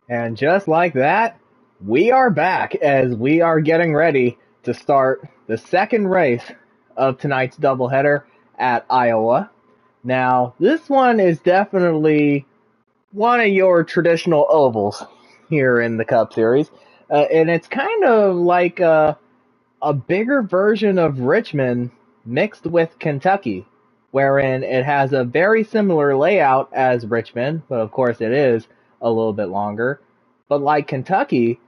And just like that, we are back as we are getting ready to start the second race of tonight's doubleheader at Iowa. Now, this one is definitely one of your traditional ovals here in the Cup Series. And it's kind of like a bigger version of Richmond mixed with Kentucky, wherein it has a very similar layout as Richmond, but of course it is a little bit longer. But like Kentucky,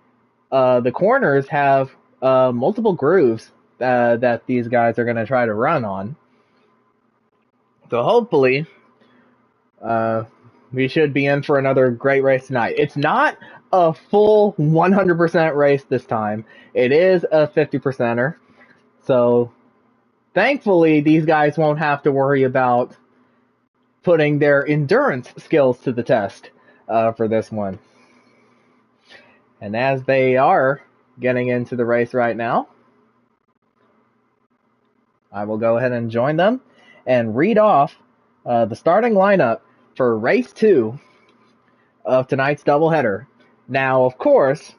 the corners have multiple grooves that these guys are going to try to run on. So hopefully, we should be in for another great race tonight. It's not a full 100% race this time. It is a 50%er. So thankfully, these guys won't have to worry about putting their endurance skills to the test for this one. And as they are getting into the race right now, I will go ahead and join them and read off the starting lineup for race 2 of tonight's doubleheader. Now, of course,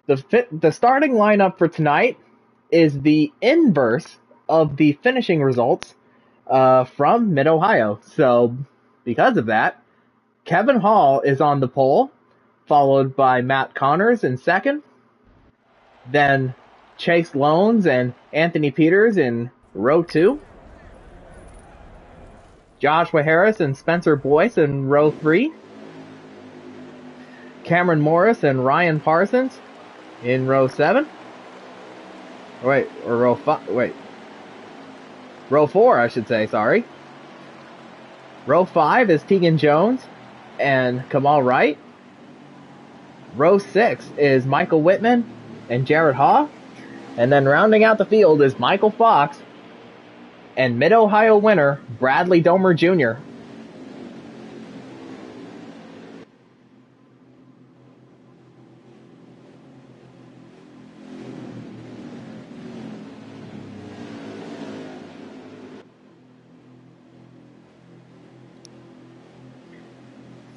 the starting lineup for tonight is the inverse of the finishing results from Mid-Ohio. So, because of that, Kevin Hall is on the pole, followed by Matt Connors in second. Then Chase Loans and Anthony Peters in row 2. Joshua Harris and Spencer Boyce in row 3. Cameron Morris and Ryan Parsons in row 7. Row 4, I should say, sorry. Row 5 is Tegan Jones and Kamal Wright. Row 6 is Michael Whitman and Jared Haw. And then rounding out the field is Michael Fox and Mid-Ohio winner Bradley Domer Jr.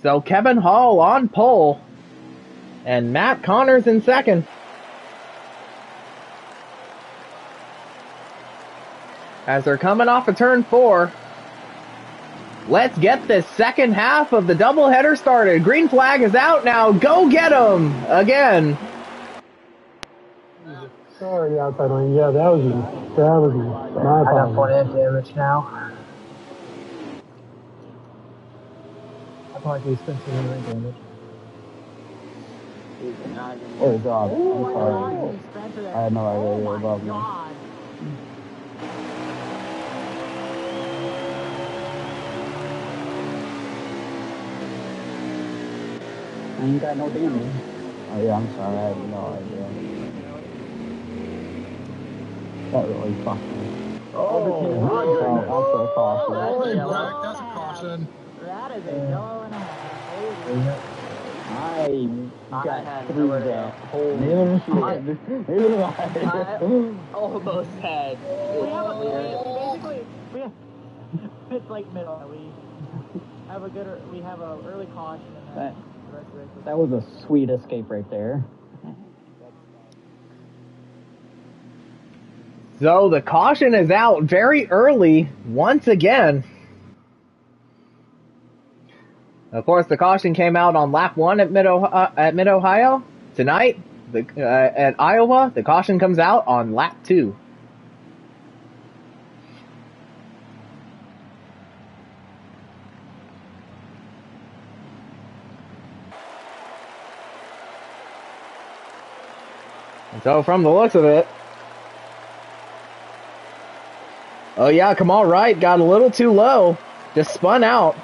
So Kevin Hall on pole and Matt Connors in second. As they're coming off of turn 4, let's get this second half of the doubleheader started. Green flag is out now. Go get them again. Sorry, outside lane. Yeah, that was me. My I got 4 damage now. I thought you spent some damage. Oh God, I'm sorry. I had no idea you were above me. I ain't got no damage. Oh yeah, I'm sorry, I had no idea. That really fucked me. Oh, that's a caution. Holy crap, that's a caution. That is a yellow and a half. I got through that whole shit. Neither did I. Almost had. It's like middle. We have a early caution. That was a sweet escape right there. So the caution is out very early once again. Of course, the caution came out on lap 1 at Mid-Ohio. Tonight, at Iowa, the caution comes out on lap 2. And so from the looks of it, oh yeah, Kamal Wright got a little too low, just spun out,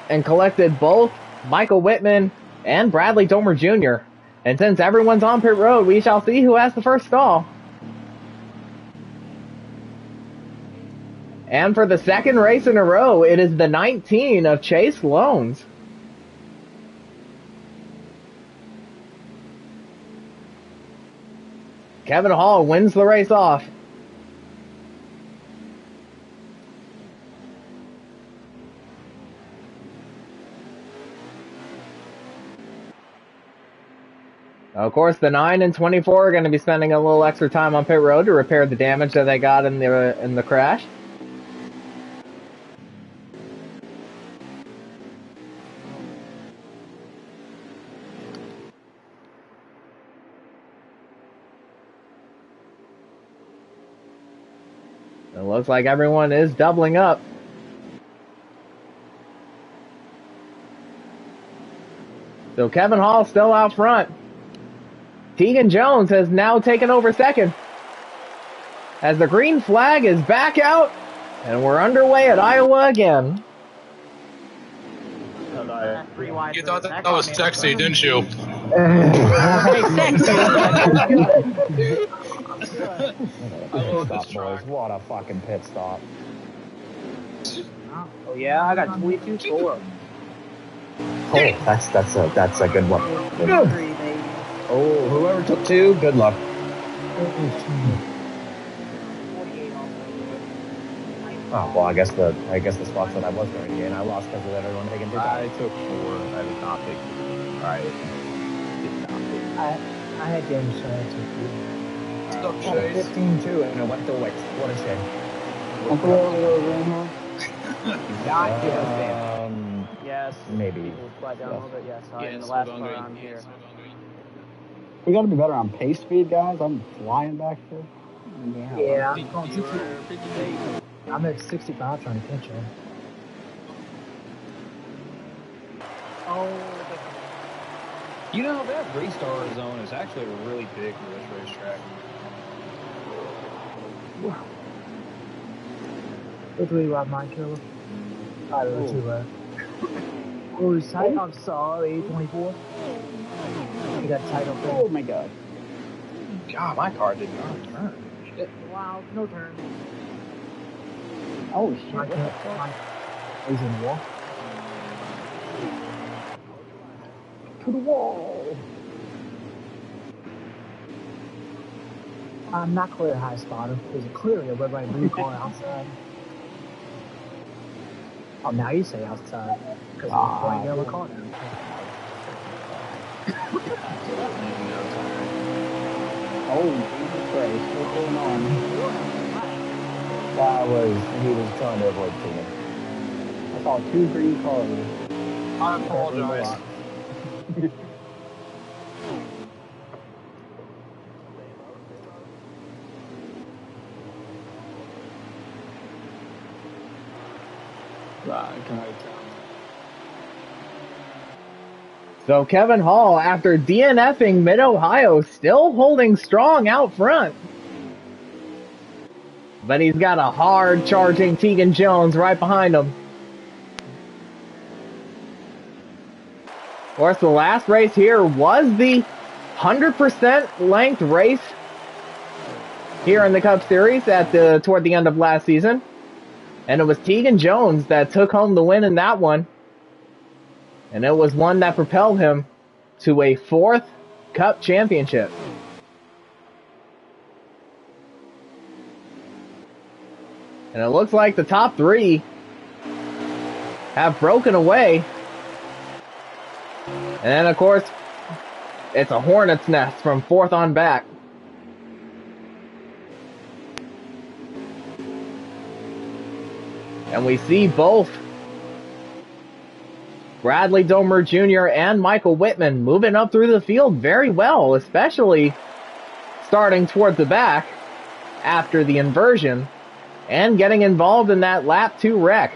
and collected both Michael Whitman and Bradley Domer Jr. And since everyone's on pit road, we shall see who has the first stall. And for the second race in a row, it is the 19 of Chase Loans. Kevin Hall wins the race off. Of course, the 9 and 24 are going to be spending a little extra time on pit road to repair the damage that they got in the crash. It looks like everyone is doubling up. So Kevin Hall still out front. Tegan Jones has now taken over second. As the green flag is back out, and we're underway at Iowa again. You thought that was sexy, didn't you? Hey, sexy! Pit stop, boys. What a fucking pit stop. Oh yeah, I got 22 score. Oh, that's a good one. Oh, whoever took 2, good luck. Oh well, I guess the spots that I was going to gain, I lost because of everyone taking 2. I took 4. I did not take 2. I did not take 2. I had games so I took 15 too, and it went to waste. What a shame. Not give us yes. Maybe. We'll slide down a little bit, yes. In the last part, I'm here. We got to be better on pace speed, guys. I'm flying back here. Yeah, I'm going 60. I'm at 65 trying to catch him. Oh, You know, that restart zone is actually really big for this racetrack. Which way you have mine, Killer? I don't know, 2 left. Oh, it's tight. I'm sorry, 24. You got tight up there. Oh my god. God, my car did not turn. Shit. Wow, no turn. Oh shit. My he's in the wall. To the wall. I'm not clear high spotter. There's clearly a red, white, blue car outside. Oh, now you say outside. Because I'm flying down the car now. Oh, Jesus Christ. What's going on? He was trying to avoid Tegan. I saw 2 green cars. I apologize. So Kevin Hall, after DNFing Mid-Ohio, still holding strong out front. But he's got a hard charging Tegan Jones right behind him. Of course, the last race here was the 100% length race here in the Cup Series toward the end of last season. And it was Tegan Jones that took home the win in that one. And it was one that propelled him to a 4th Cup championship. And it looks like the top 3 have broken away. And then, of course, it's a hornet's nest from 4th on back. And we see both Bradley Domer Jr. and Michael Whitman moving up through the field very well, especially starting towards the back after the inversion and getting involved in that lap 2 wreck.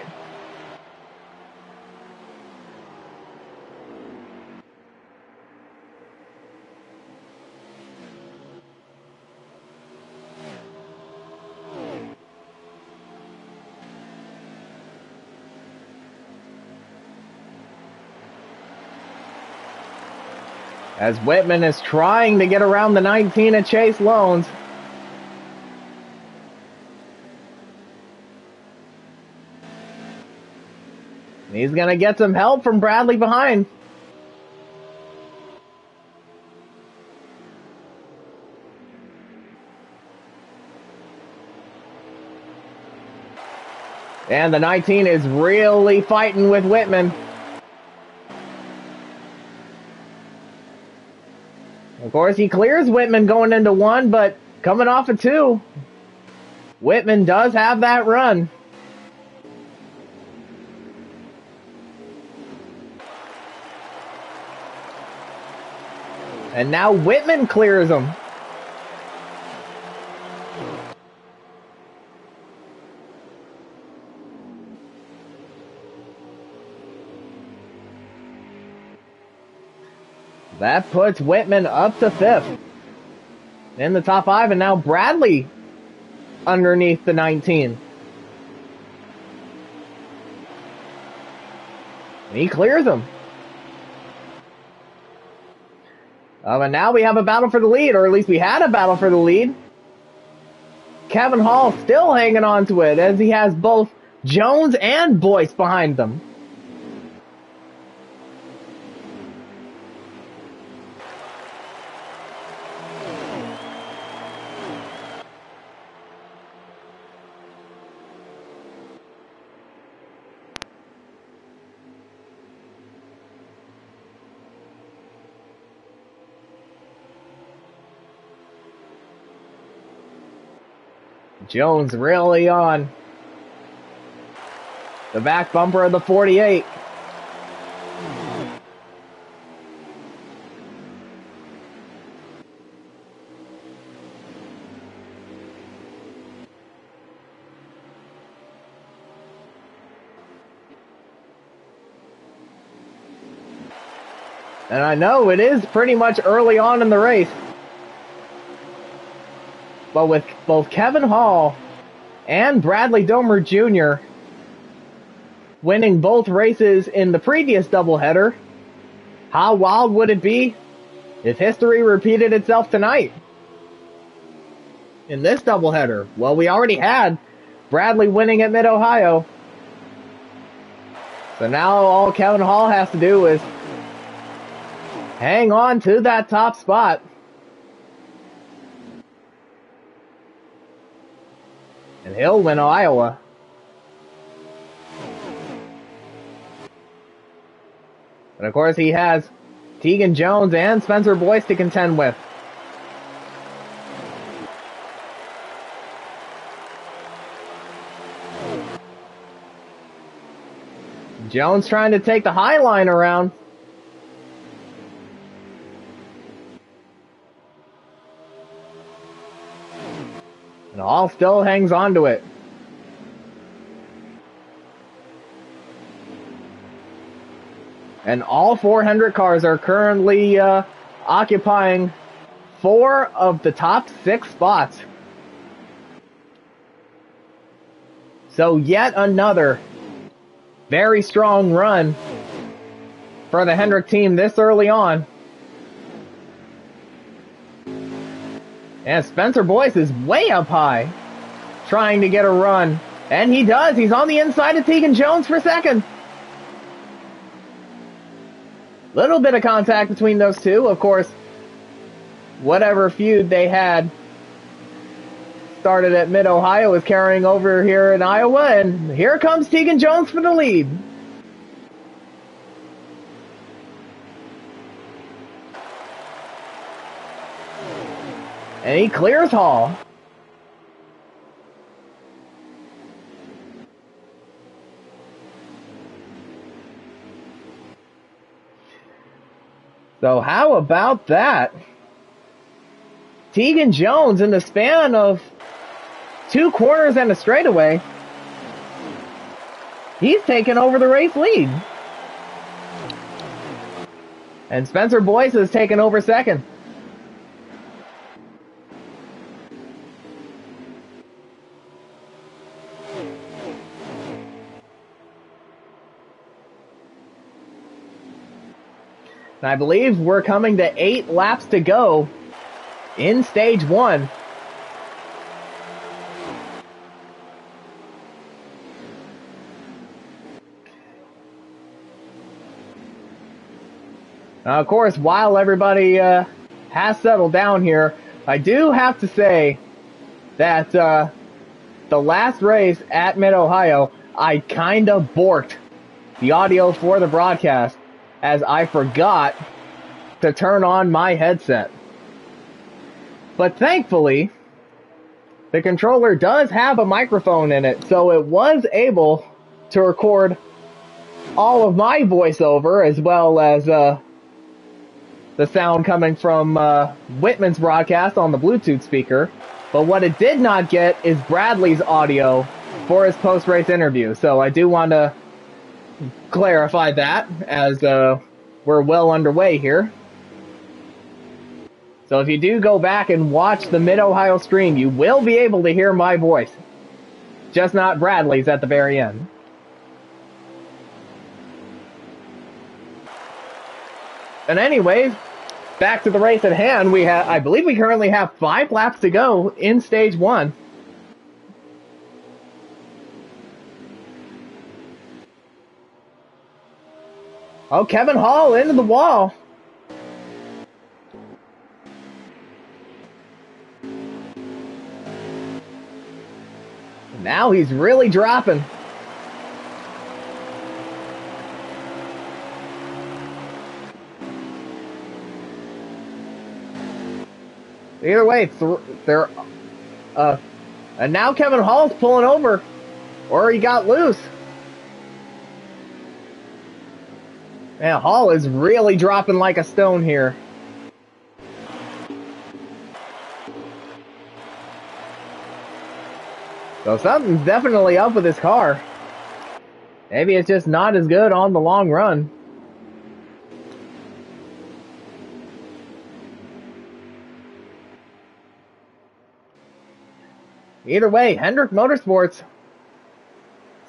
As Whitman is trying to get around the 19 at Chase Loans. He's going to get some help from Bradley behind. And the 19 is really fighting with Whitman. Of course, he clears Whitman going into 1, but coming off of 2, Whitman does have that run. And now Whitman clears him. That puts Whitman up to 5th in the top 5, and now Bradley underneath the 19. And he clears him. And now we have a battle for the lead, or at least we had a battle for the lead. Kevin Hall still hanging on to it as he has both Jones and Boyce behind them. Jones really on the back bumper of the 48. And I know it is pretty much early on in the race, but with both Kevin Hall and Bradley Domer Jr. winning both races in the previous doubleheader, how wild would it be if history repeated itself tonight in this doubleheader? Well, we already had Bradley winning at Mid-Ohio, so now all Kevin Hall has to do is hang on to that top spot. And he'll win Iowa. And of course he has Tegan Jones and Spencer Boyce to contend with. Jones trying to take the high line around. And Hall still hangs on to it. And all 400 cars are currently occupying 4 of the top 6 spots. So yet another very strong run for the Hendrick team this early on. And Spencer Boyce is way up high, trying to get a run. And he does. He's on the inside of Tegan Jones for second. Little bit of contact between those two. Of course, whatever feud they had started at Mid-Ohio is carrying over here in Iowa. And here comes Tegan Jones for the lead. And he clears Hall. So how about that? Tegan Jones, in the span of 2 corners and a straightaway, he's taken over the race lead. And Spencer Boyce has taken over second. And I believe we're coming to 8 laps to go in stage 1. Now, of course, while everybody has settled down here, I do have to say that the last race at Mid-Ohio, I kind of borked the audio for the broadcast, as I forgot to turn on my headset. But thankfully, the controller does have a microphone in it, so it was able to record all of my voiceover as well as the sound coming from Whitman's broadcast on the Bluetooth speaker. But what it did not get is Bradley's audio for his post-race interview. So I do want to clarify that as we're well underway here. So if you do go back and watch the Mid-Ohio stream, you will be able to hear my voice. Just not Bradley's at the very end. And anyways, back to the race at hand. I believe we currently have 5 laps to go in stage 1. Oh, Kevin Hall into the wall. Now he's really dropping. Either way, and now Kevin Hall's pulling over, or he got loose. Man, Hall is really dropping like a stone here. So something's definitely up with his car. Maybe it's just not as good on the long run. Either way, Hendrick Motorsports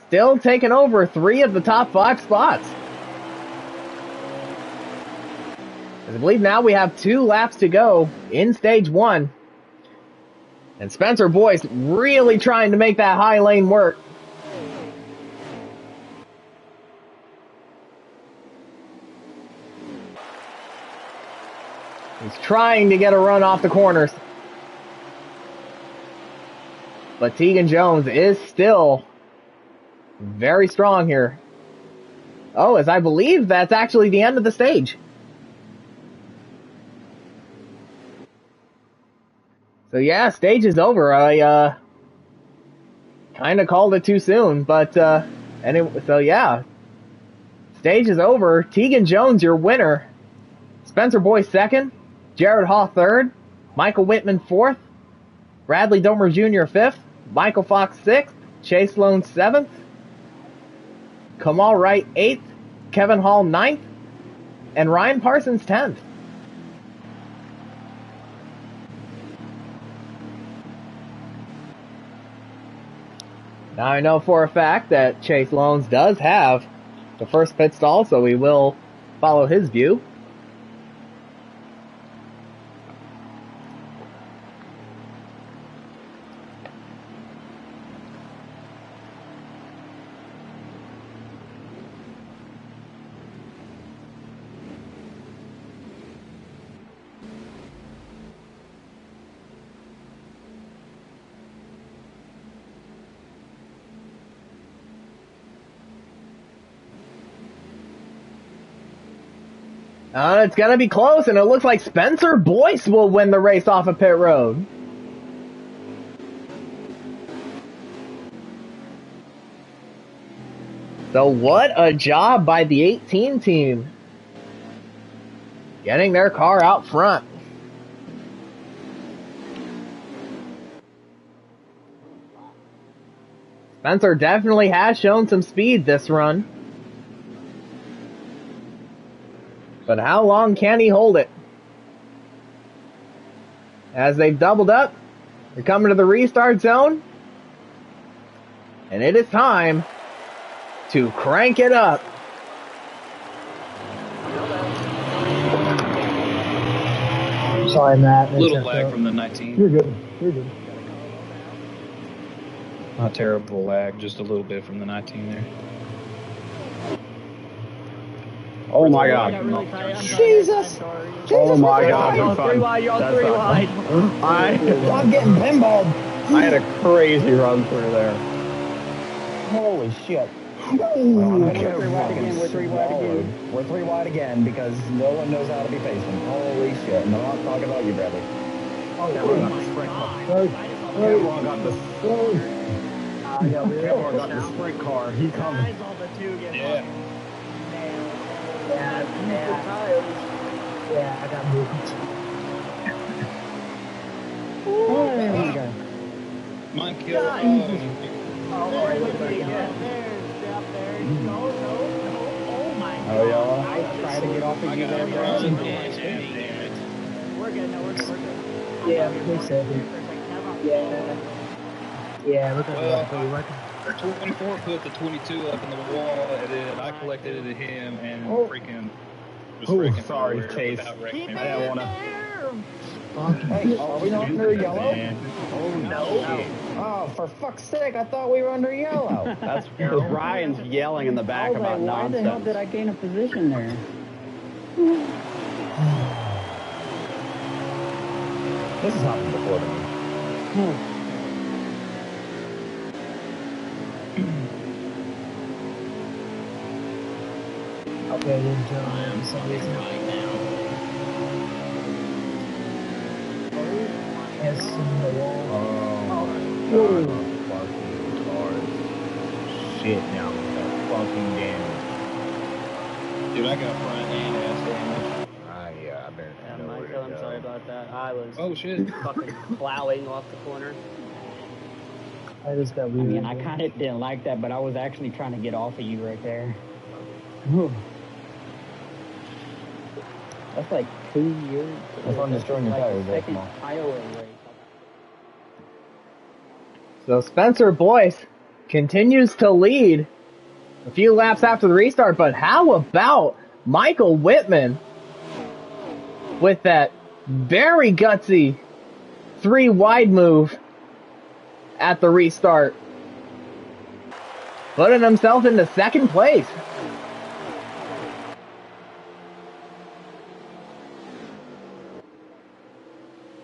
still taking over 3 of the top 5 spots. I believe now we have 2 laps to go in stage 1. And Spencer Boyce really trying to make that high lane work. He's trying to get a run off the corners. But Tegan Jones is still very strong here. Oh, as I believe that's actually the end of the stage. So yeah, stage is over. I kind of called it too soon, but anyway, so yeah, stage is over. Tegan Jones, your winner. Spencer Boyce second, Jared Haw third, Michael Whitman fourth, Bradley Domer Jr. fifth, Michael Fox sixth, Chase Sloan seventh, Kamal Wright eighth, Kevin Hall ninth, and Ryan Parsons 10th. Now I know for a fact that Chase Loans does have the first pit stall, so we will follow his view. It's going to be close, and it looks like Spencer Boyce will win the race off of pit road. So what a job by the 18 team. Getting their car out front. Spencer definitely has shown some speed this run. But how long can he hold it? As they've doubled up, they're coming to the restart zone. And it is time to crank it up. Sorry, Matt. A little lag from the 19. You're good. You're good. Not terrible lag, just a little bit from the 19 there. Oh my God. Jesus! Oh my God. You're on 3 wide. You're on 3 wide. I'm getting pinballed. I had a crazy run through there. Holy shit. We're 3 wide again. We're 3 wide again. We're 3 wide again because no one knows how to be patient. Holy shit. No, I'm talking about you, Bradley. Cameron got the sprint car. Cameron got the sprint car. He coming. Yeah. Yeah, I got moved. Mine killed. Oh, yeah. I try to get off of you there, bro. We're good. No, we're good. Yeah, they said it. Yeah. Yeah, look at Well, 24 put the 22 up in the wall, and then I collected it at him, and freaking was freaking sorry, everywhere Chase. without wrecking him. I didn't want to. Hey, are we not under yellow? Oh, no. Oh, for fuck's sake, I thought we were under yellow. That's because Ryan's yelling in the back about Why nonsense. the hell did I gain a position there? This has happened before to me. Okay, then John, for some reason. Yes, in the wall. Oh, my God. Fucking cars. Shit now. Fucking damage. Dude, I got front and ass damage. Yeah, I better know where to Michael, I'm go. sorry about that. I was Oh shit. fucking plowing off the corner. I just got I weird. mean, I kind of didn't like that, but I was actually trying to get off of you right there. That's like 2 years. That's why I'm destroying your tires, that's second small. Iowa race. So Spencer Boyce continues to lead a few laps after the restart, but how about Michael Whitman with that very gutsy 3 wide move at the restart, putting himself into second place.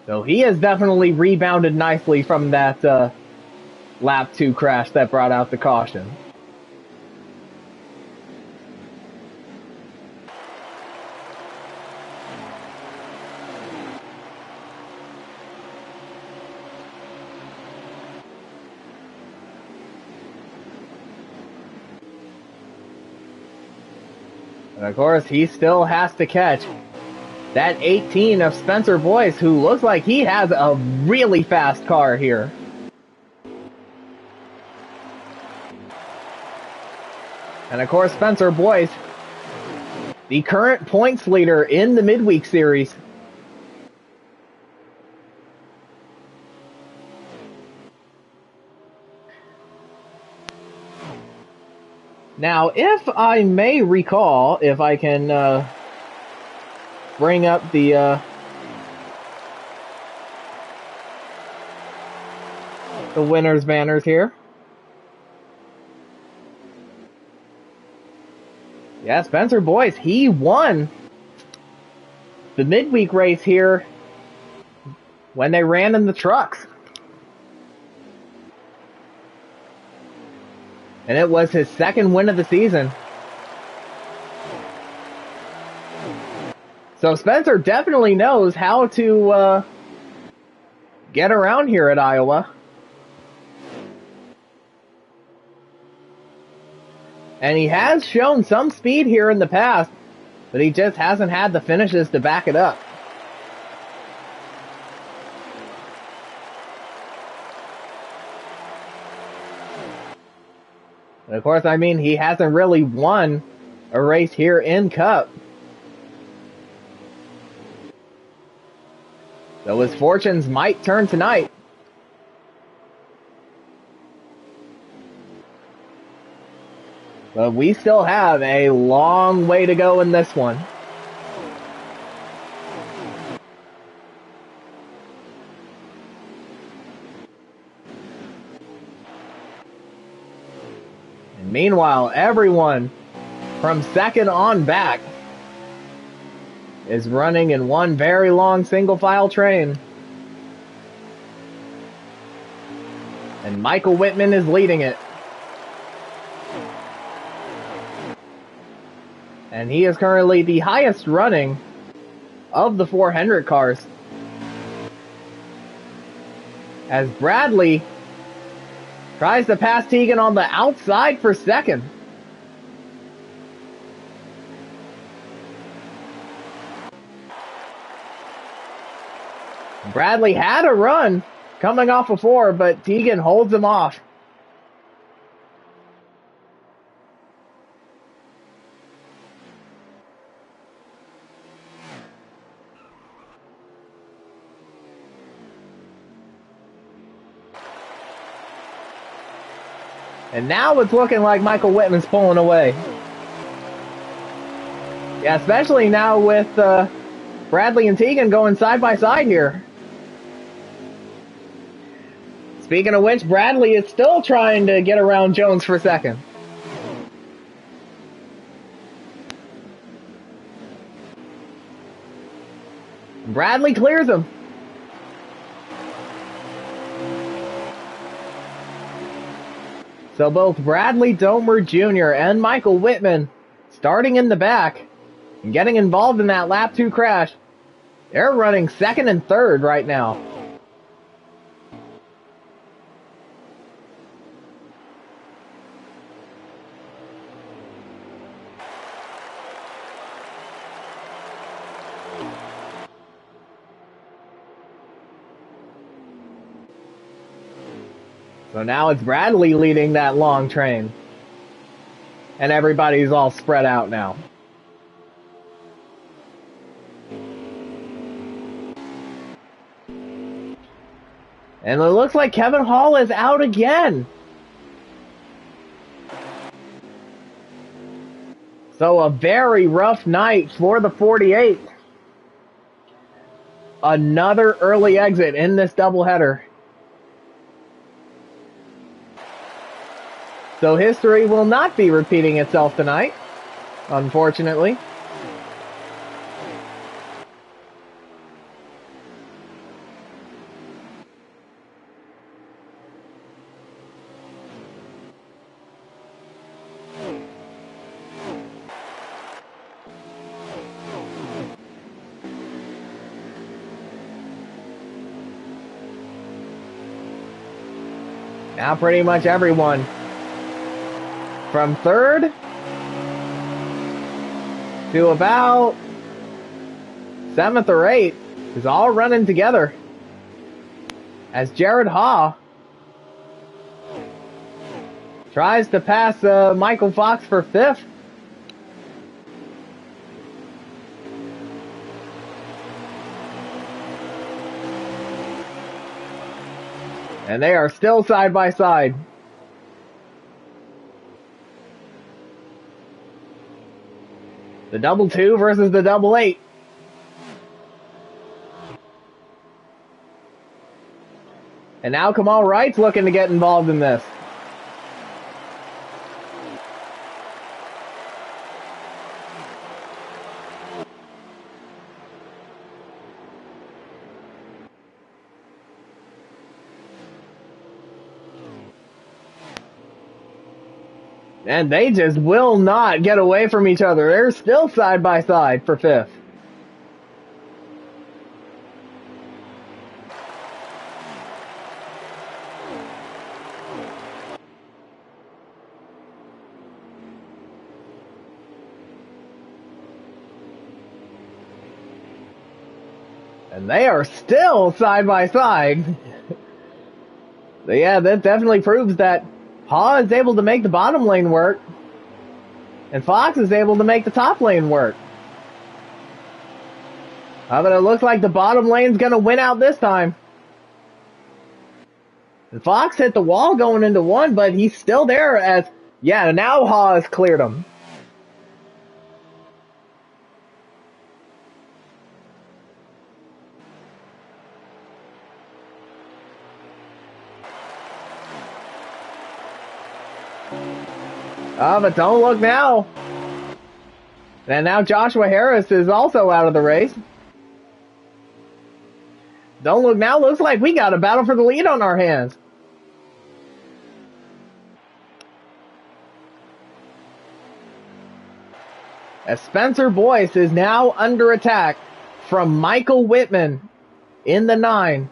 So he has definitely rebounded nicely from that lap 2 crash that brought out the caution. And of course, he still has to catch that 18 of Spencer Boyce, who looks like he has a really fast car here. And of course, Spencer Boyce, the current points leader in the midweek series. Now, if I may recall, if I can bring up the winners' banners here. Yeah, Spencer Boyce, he won the midweek race here when they ran in the trucks. And it was his second win of the season. So Spencer definitely knows how to get around here at Iowa. And he has shown some speed here in the past, but he just hasn't had the finishes to back it up. And of course, I mean, he hasn't really won a race here in Cup. So his fortunes might turn tonight. But we still have a long way to go in this one. And meanwhile, everyone from second on back is running in one very long single file train. And Michael Whitman is leading it. And he is currently the highest running of the 400 cars. as Bradley tries to pass Tegan on the outside for second. Bradley had a run coming off of 4, but Tegan holds him off. And now it's looking like Michael Whitman's pulling away. Yeah, especially now with Bradley and Tegan going side by side here. Speaking of which, Bradley is still trying to get around Jones for second. Bradley clears him. So both Bradley Domer Jr. and Michael Whitman starting in the back and getting involved in that lap 2 crash. They're running second and third right now. So now it's Bradley leading that long train. And everybody's all spread out now. And it looks like Kevin Hall is out again. So a very rough night for the 48. Another early exit in this doubleheader. So history will not be repeating itself tonight, unfortunately. Now pretty much everyone from third to about 7th or 8th is all running together as Jared Haw tries to pass Michael Fox for 5th. And they are still side by side. The double 2 versus the double 8. And now Kamal Wright's looking to get involved in this. And they just will not get away from each other. They're still side by side for 5th. And they are still side by side. So yeah, that definitely proves that Haw is able to make the bottom lane work, and Fox is able to make the top lane work. But it looks like the bottom lane's going to win out this time. And Fox hit the wall going into 1, but he's still there as, yeah, now Haw has cleared him. But don't look now. And now Joshua Harris is also out of the race. Don't look now. Looks like we got a battle for the lead on our hands. As Spencer Boyce is now under attack from Michael Whitman in the 9.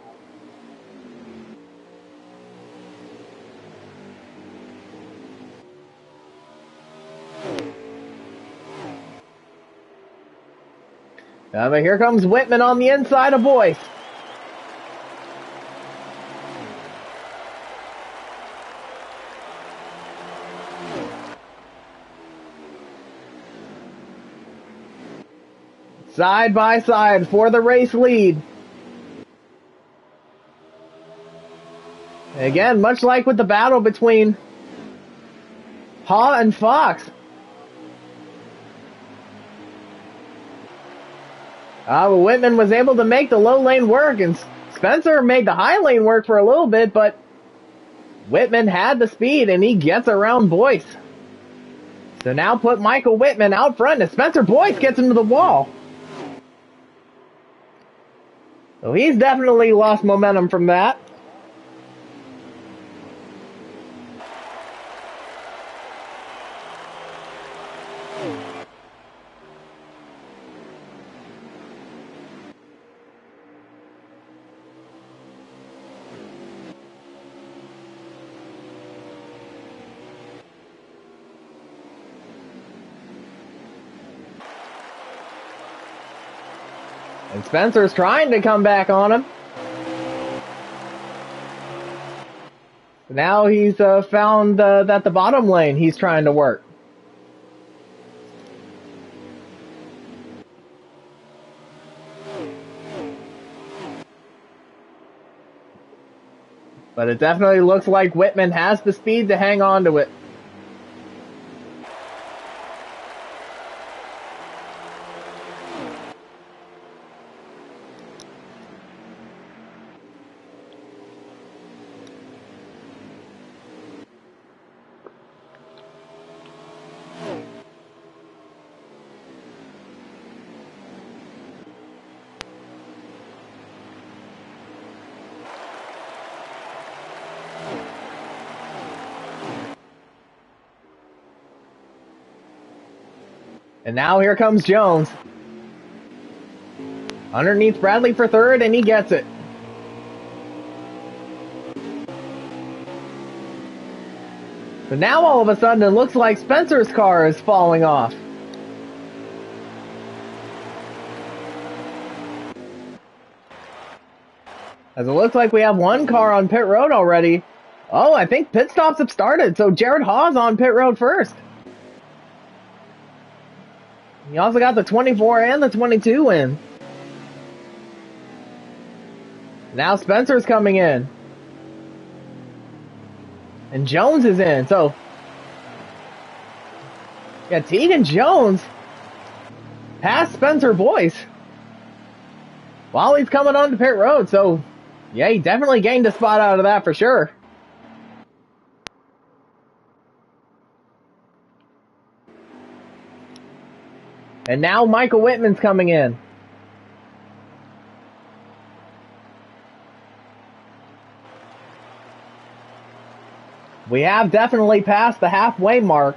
But here comes Whitman on the inside of Boyce. Side by side for the race lead. Again, much like with the battle between Haw and Fox. But Whitman was able to make the low lane work, and Spencer made the high lane work for a little bit, but Whitman had the speed, and he gets around Boyce. So now put Michael Whitman out front, and Spencer Boyce gets into the wall. So he's definitely lost momentum from that. And Spencer's trying to come back on him. Now he's found that the bottom lane he's trying to work. But it definitely looks like Whitman has the speed to hang on to it. And now here comes Jones. Underneath Bradley for third, and he gets it. But now all of a sudden it looks like Spencer's car is falling off. As it looks like we have one car on pit road already. Oh, I think pit stops have started, so Jared Hawes on pit road first. He also got the 24 and the 22 win. Now Spencer's coming in. And Jones is in, so... yeah, Tegan Jones passed Spencer Boyce while he's coming on to pit road, so... yeah, he definitely gained a spot out of that for sure. And now Michael Whitman's coming in. We have definitely passed the halfway mark.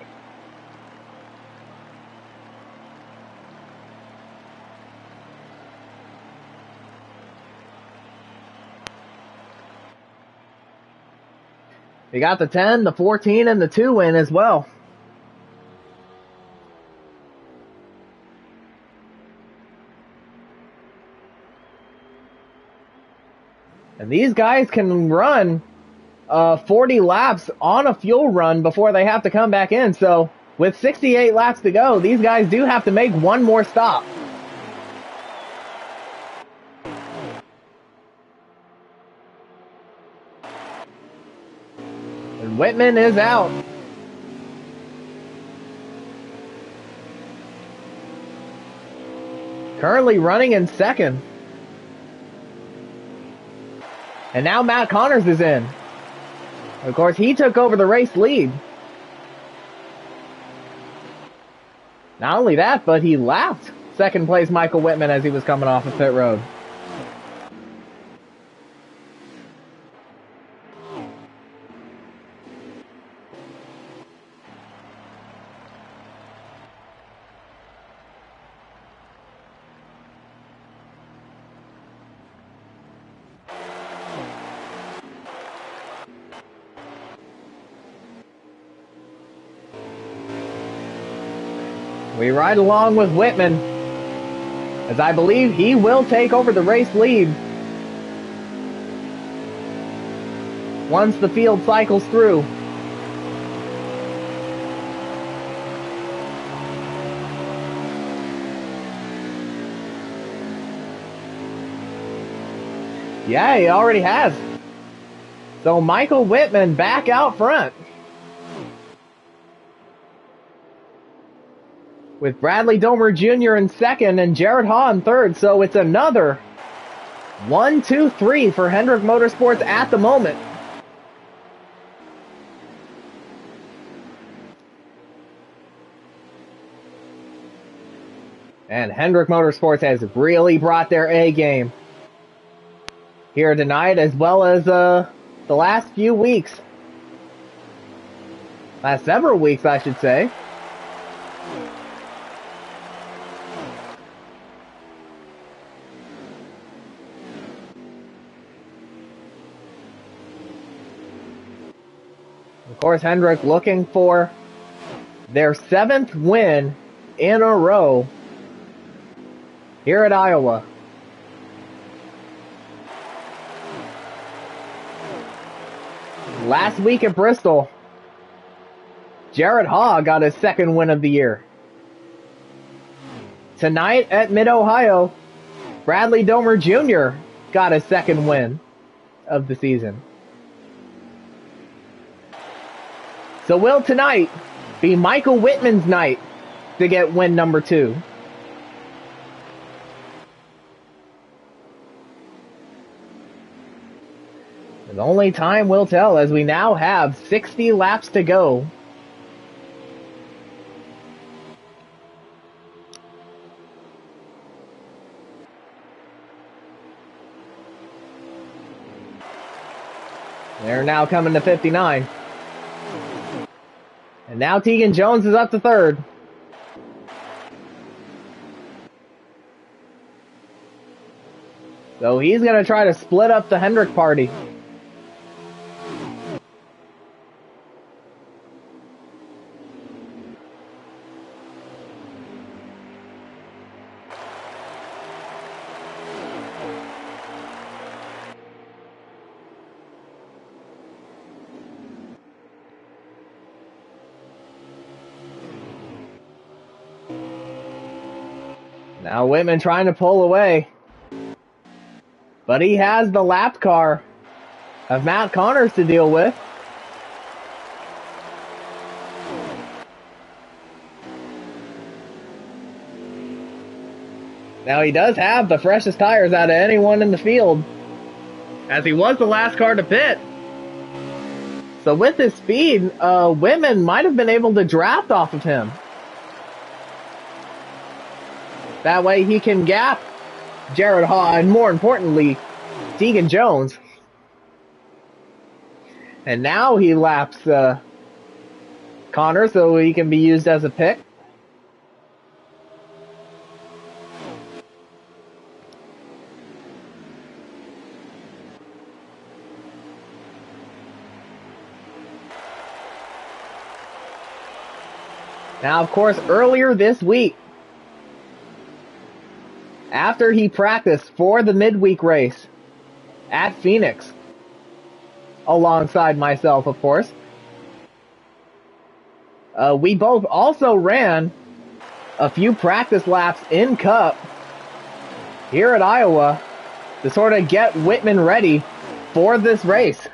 We got the 10, the 14, and the 2 win as well. And these guys can run 40 laps on a fuel run before they have to come back in. So with 68 laps to go, these guys do have to make one more stop. And Whitman is out. Currently running in second. And now Matt Connors is in. Of course, he took over the race lead. Not only that, but he lapped second place Michael Whitman as he was coming off of pit road. We ride along with Whitman as I believe he will take over the race lead once the field cycles through. Yeah, he already has. So Michael Whitman back out front, with Bradley Domer Jr. in second and Jared Haw in third. So it's another 1-2-3 for Hendrick Motorsports at the moment. And Hendrick Motorsports has really brought their A game here tonight, as well as the last few weeks. Last several weeks, I should say. Of course, Hendrick looking for their 7th win in a row here at Iowa. Last week at Bristol, Jared Haw got his 2nd win of the year. Tonight at Mid-Ohio, Bradley Domer Jr. got his 2nd win of the season. So will tonight be Michael Whitman's night to get win number 2? And only time will tell, as we now have 60 laps to go. They're now coming to 59. And now Tegan Jones is up to 3rd. So he's going to try to split up the Hendrick party. Now Whitman trying to pull away. But he has the lap car of Matt Connors to deal with. Now he does have the freshest tires out of anyone in the field, as he was the last car to pit. So with his speed, Whitman might have been able to draft off of him. That way he can gap Jared Haw and, more importantly, Tegan Jones. And now he laps Connor, so he can be used as a pick. Now, of course, earlier this week, after he practiced for the midweek race at Phoenix, alongside myself, of course, we both also ran a few practice laps in Cup here at Iowa to sort of get Whitman ready for this race.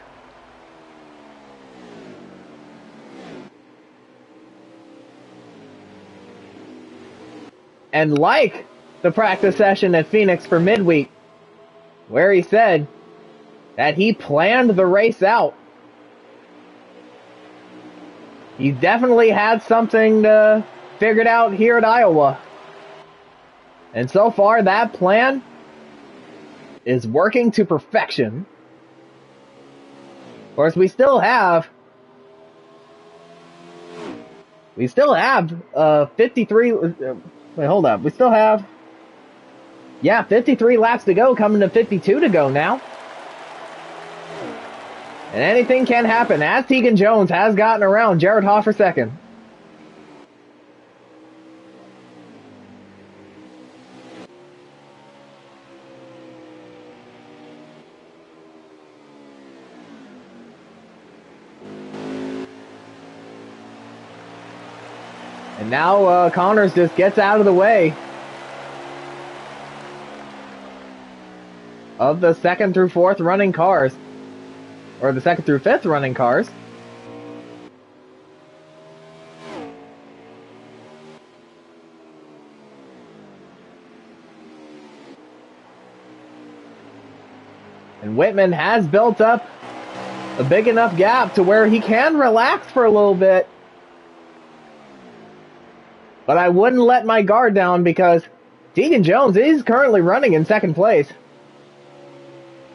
And like the practice session at Phoenix for midweek, where he said that he planned the race out, he definitely had something figured out here at Iowa. And so far, that plan is working to perfection. Of course, we still have 53. Wait, hold up. We still have 53 laps to go, coming to 52 to go now. And anything can happen, as Tegan Jones has gotten around Jared Haw for second. And now Connors just gets out of the way of the 2nd through 4th running cars. Or the 2nd through 5th running cars. And Whitman has built up a big enough gap to where he can relax for a little bit. But I wouldn't let my guard down because Tegan Jones is currently running in 2nd place.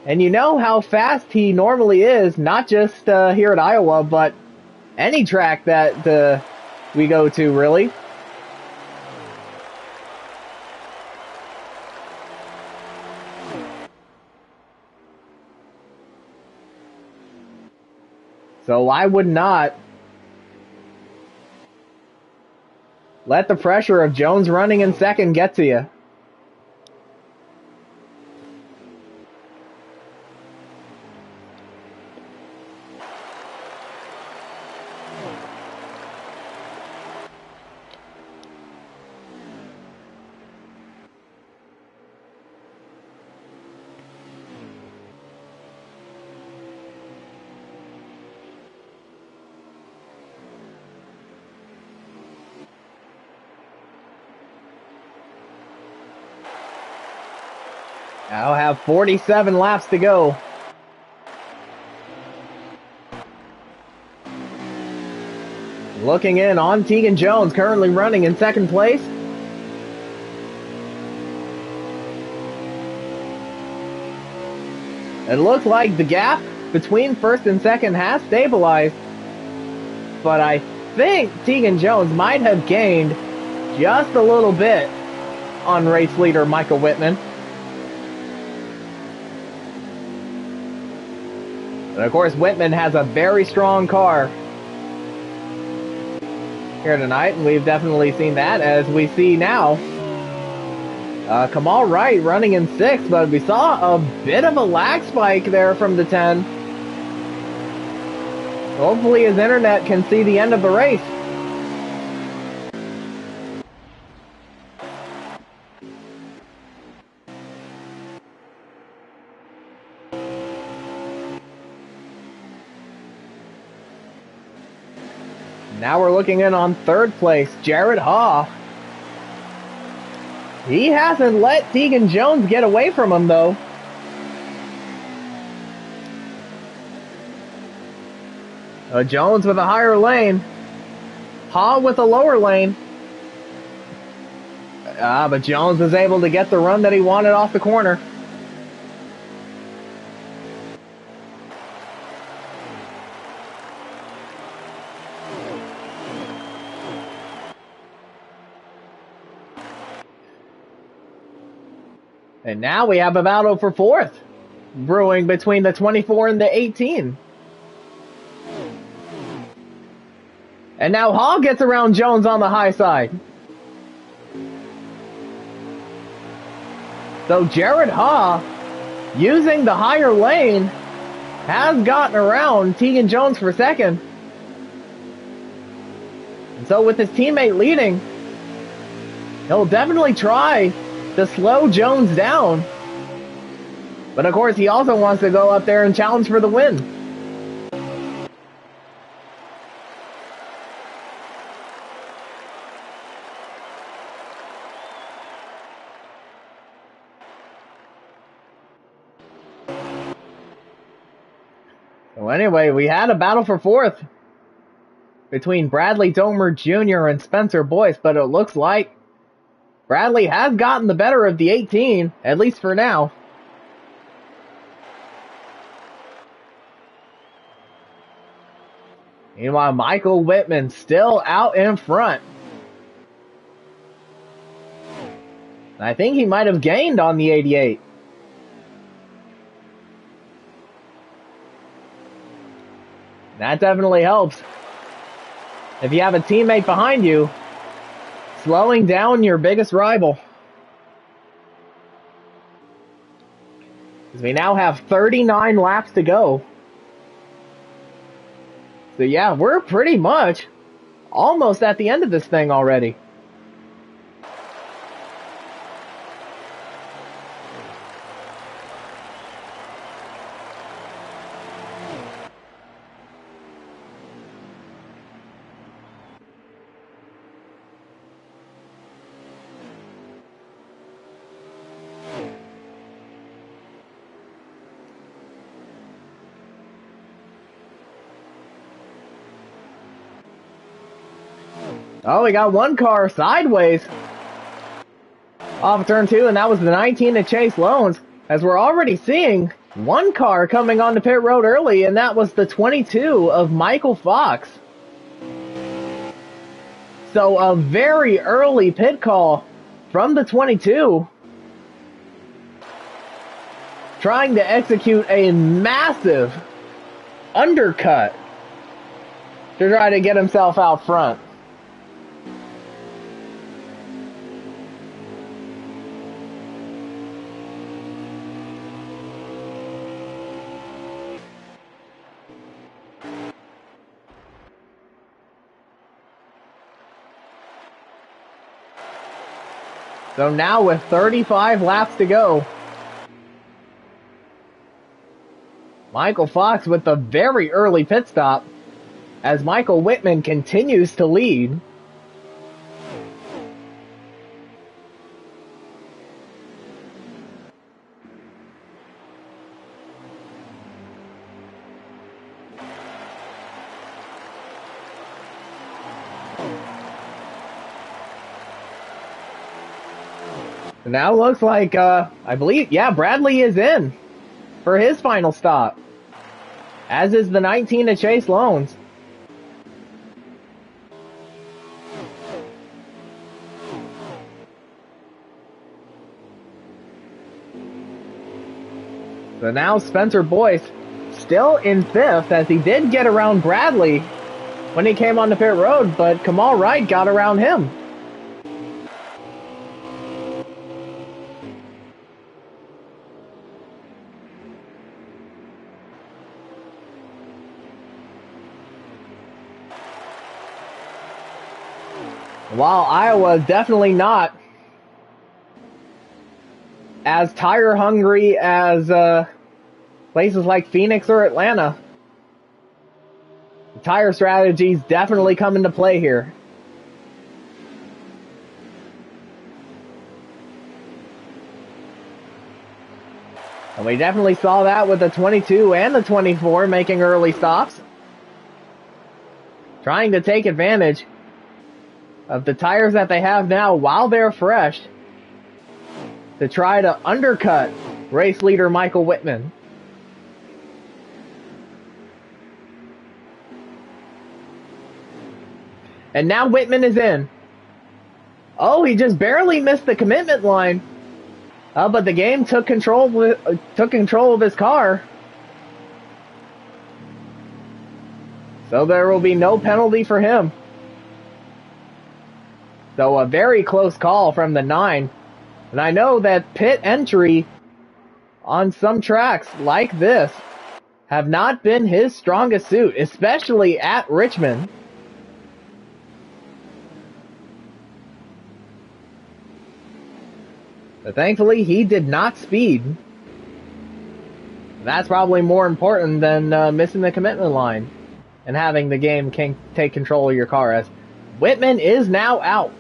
And you know how fast he normally is, not just here at Iowa, but any track that we go to, really. So I would not let the pressure of Jones running in 2nd get to you. I'll have 47 laps to go. Looking in on Tegan Jones, currently running in 2nd place. It looks like the gap between 1st and 2nd has stabilized. But I think Tegan Jones might have gained just a little bit on race leader Michael Whitman. And of course, Whitman has a very strong car here tonight, and we've definitely seen that, as we see now Kamal Wright running in 6th, but we saw a bit of a lag spike there from the 10. Hopefully his internet can see the end of the race. Now we're looking in on 3rd place, Jared Haw. He hasn't let Tegan Jones get away from him, though. Jones with a higher lane. Haw with a lower lane. But Jones was able to get the run that he wanted off the corner. And now we have a battle for 4th brewing between the 24 and the 18. And now Haw gets around Jones on the high side. So Jared Haw, using the higher lane, has gotten around Tegan Jones for 2nd. And so with his teammate leading, he'll definitely try to slow Jones down. But of course, he also wants to go up there and challenge for the win. So anyway, we had a battle for 4th between Bradley Domer Jr. and Spencer Boyce, but it looks like Bradley has gotten the better of the 18, at least for now. Meanwhile, Michael Whitman still out in front. I think he might have gained on the 88. That definitely helps. If you have a teammate behind you, slowing down your biggest rival. Because we now have 39 laps to go. So yeah, we're pretty much almost at the end of this thing already. Oh, we got one car sideways off turn 2, and that was the 19 of Chase Loans, as we're already seeing one car coming onto pit road early, and that was the 22 of Michael Fox. So a very early pit call from the 22, trying to execute a massive undercut to try to get himself out front. So now with 35 laps to go, Michael Fox with a very early pit stop as Michael Whitman continues to lead. Now looks like, I believe, yeah, Bradley is in for his final stop, as is the 19 of Chase Loans. So now Spencer Boyce still in 5th, as he did get around Bradley when he came on the pit road, but Kamal Wright got around him. While Iowa is definitely not as tire hungry as places like Phoenix or Atlanta, the tire strategies definitely come into play here. And we definitely saw that with the 22 and the 24 making early stops, trying to take advantage of the tires that they have now while they're fresh to try to undercut race leader Michael Whitman. And now Whitman is in. Oh, he just barely missed the commitment line. But the game took control of his car. So there will be no penalty for him. So a very close call from the 9. And I know that pit entry on some tracks like this have not been his strongest suit, especially at Richmond. But thankfully, he did not speed. That's probably more important than missing the commitment line and having the game take control of your car, as Whitman is now out.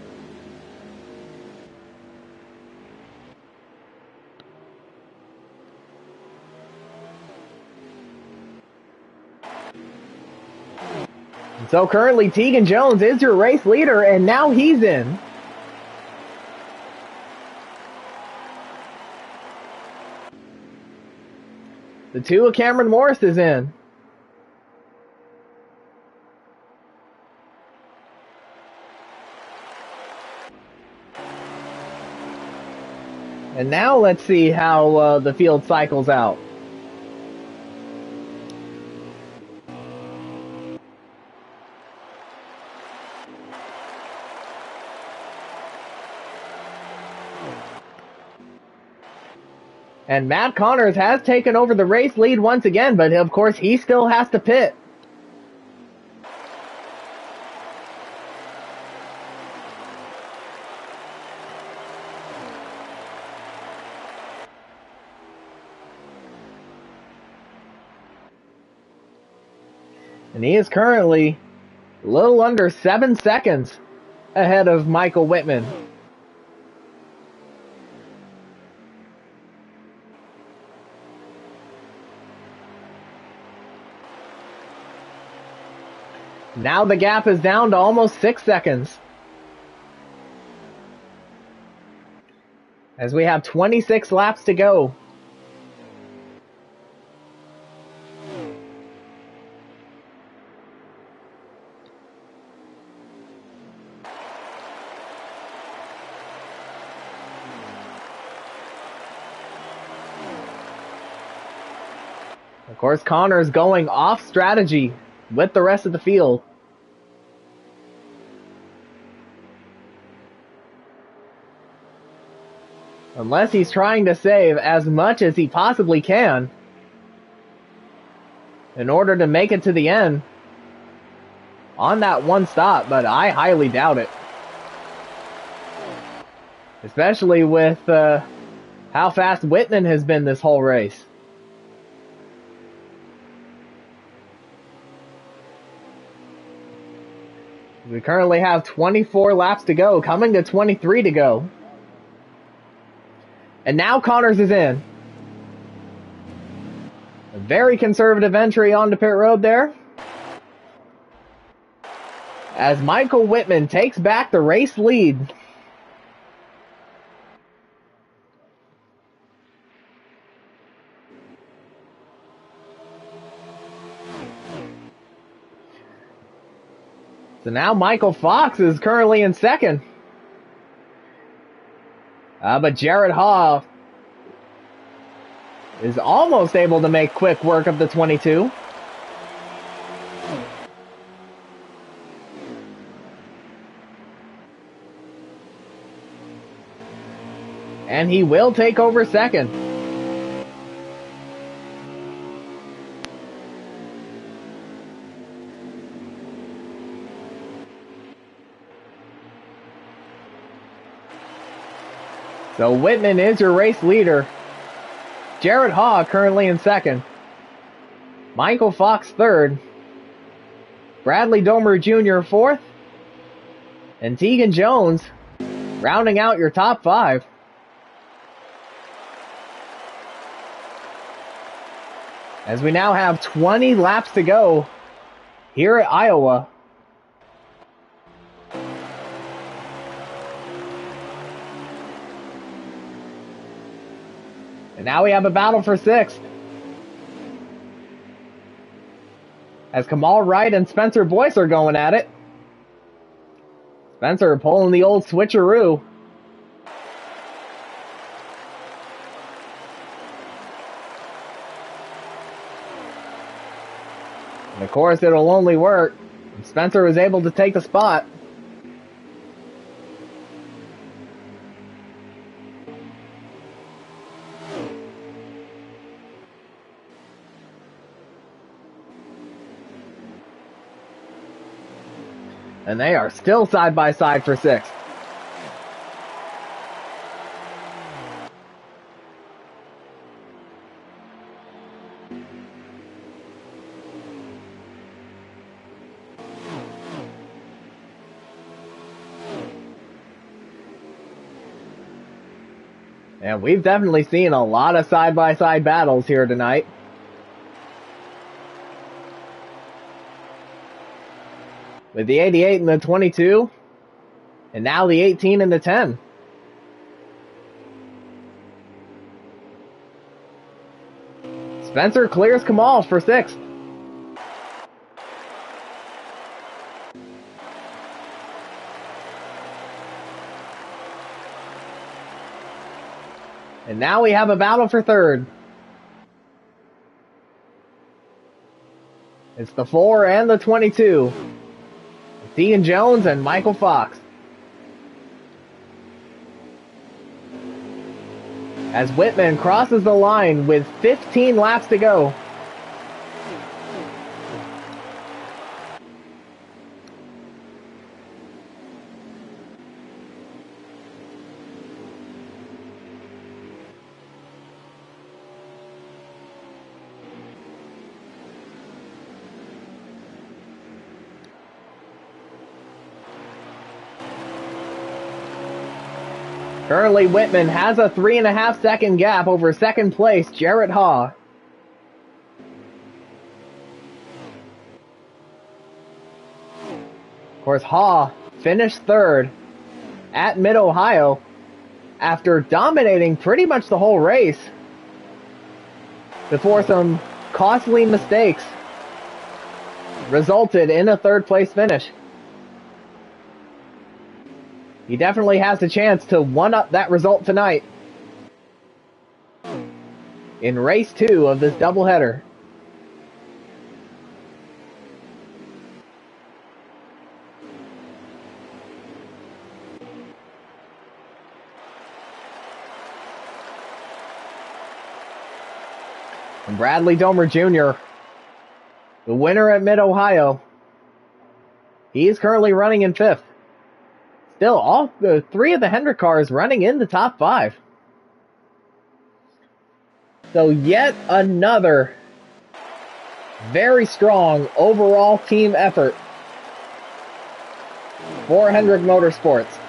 So currently Tegan Jones is your race leader, and now he's in. The 2 of Cameron Morris is in. And now let's see how the field cycles out. And Matt Connors has taken over the race lead once again, but of course he still has to pit. And he is currently a little under 7 seconds ahead of Michael Whitman. Now the gap is down to almost 6 seconds. As we have 26 laps to go. Of course, Connor's going off strategy with the rest of the field. Unless he's trying to save as much as he possibly can in order to make it to the end on that one stop, but I highly doubt it. Especially with how fast Whitman has been this whole race. We currently have 24 laps to go, coming to 23 to go. And now Connors is in. A very conservative entry onto pit road there. As Michael Whitman takes back the race lead. So now Michael Fox is currently in second. But Jared Haw is almost able to make quick work of the 22. And he will take over second. So Whitman is your race leader. Jared Haw currently in second. Michael Fox third. Bradley Domer Jr. fourth. And Tegan Jones rounding out your top 5. As we now have 20 laps to go here at Iowa. And now we have a battle for 6th. As Kamal Wright and Spencer Boyce are going at it. Spencer pulling the old switcheroo. And of course, it'll only work if Spencer was able to take the spot. And they are still side by side for 6th. And we've definitely seen a lot of side-by-side battles here tonight. With the 88 and the 22, and now the 18 and the 10. Spencer clears Kamal for 6th. And now we have a battle for 3rd. It's the 4 and the 22. Dean Jones and Michael Fox. As Whitman crosses the line with 15 laps to go. Currently, Whitman has a 3.5 second gap over second place, Jarrett Haw. Of course, Haw finished third at Mid-Ohio after dominating pretty much the whole race before some costly mistakes resulted in a third place finish. He definitely has a chance to one-up that result tonight in race 2 of this doubleheader. And Bradley Domer Jr., the winner at Mid-Ohio, he is currently running in 5th. Still, all the 3 of the Hendrick cars running in the top 5. So yet another very strong overall team effort for Hendrick Motorsports.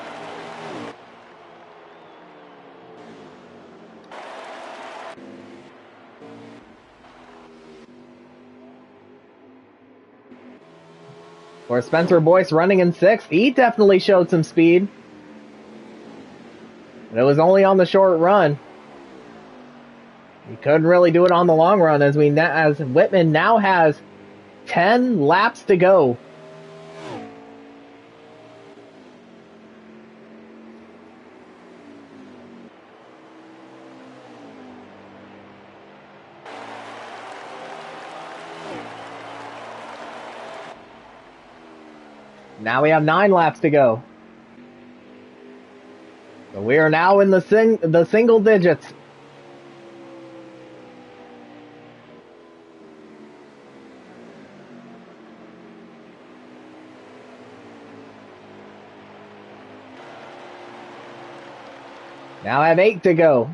For Spencer Boyce running in 6th, he definitely showed some speed. But it was only on the short run. He couldn't really do it on the long run as Whitman now has 10 laps to go. Now we have 9 laps to go. So we are now in the single digits. Now I have 8 to go.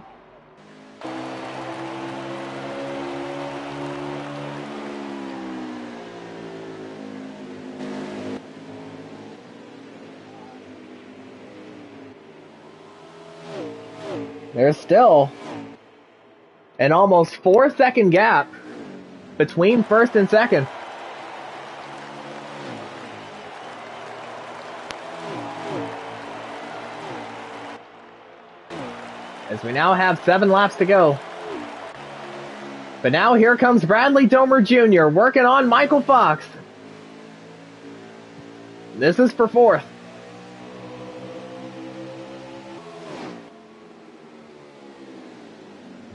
There's still an almost 4-second gap between first and second. As we now have 7 laps to go. But now here comes Bradley Domer Jr. working on Michael Fox. This is for 4th.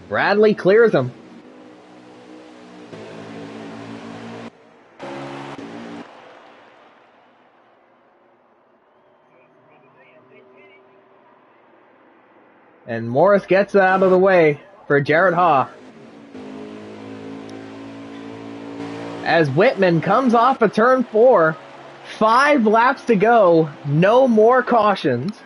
Bradley clears him. And Morris gets out of the way for Jarrett Haw. As Whitman comes off of turn 4, 5 laps to go, no more cautions.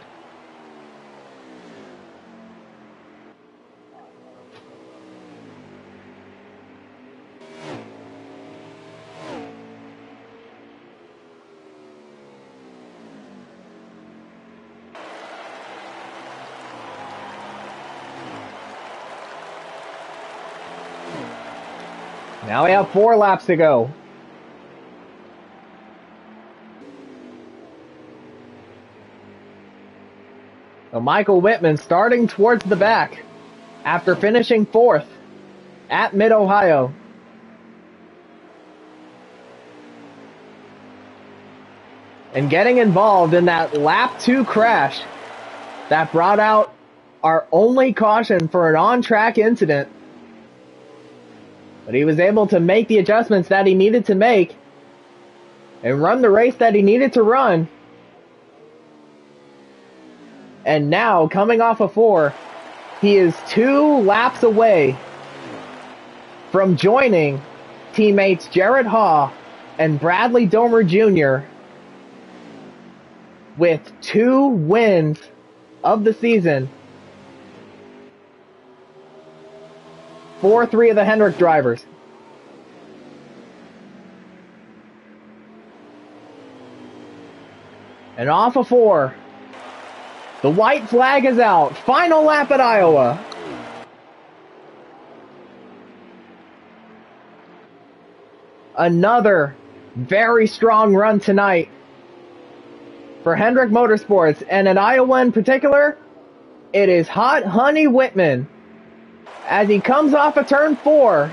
Now we have 4 laps to go. So Michael Whitman starting towards the back after finishing 4th at Mid-Ohio. And getting involved in that lap 2 crash that brought out our only caution for an on-track incident. But he was able to make the adjustments that he needed to make and run the race that he needed to run. And now, coming off of 4, he is 2 laps away from joining teammates Jarrett Haw and Bradley Domer Jr. with 2 wins of the season for 3 of the Hendrick drivers. And off of 4, The white flag is out. Final lap at Iowa. Another very strong run tonight for Hendrick Motorsports, and in Iowa in particular, it is Hot Honey Whitman. As he comes off of turn 4,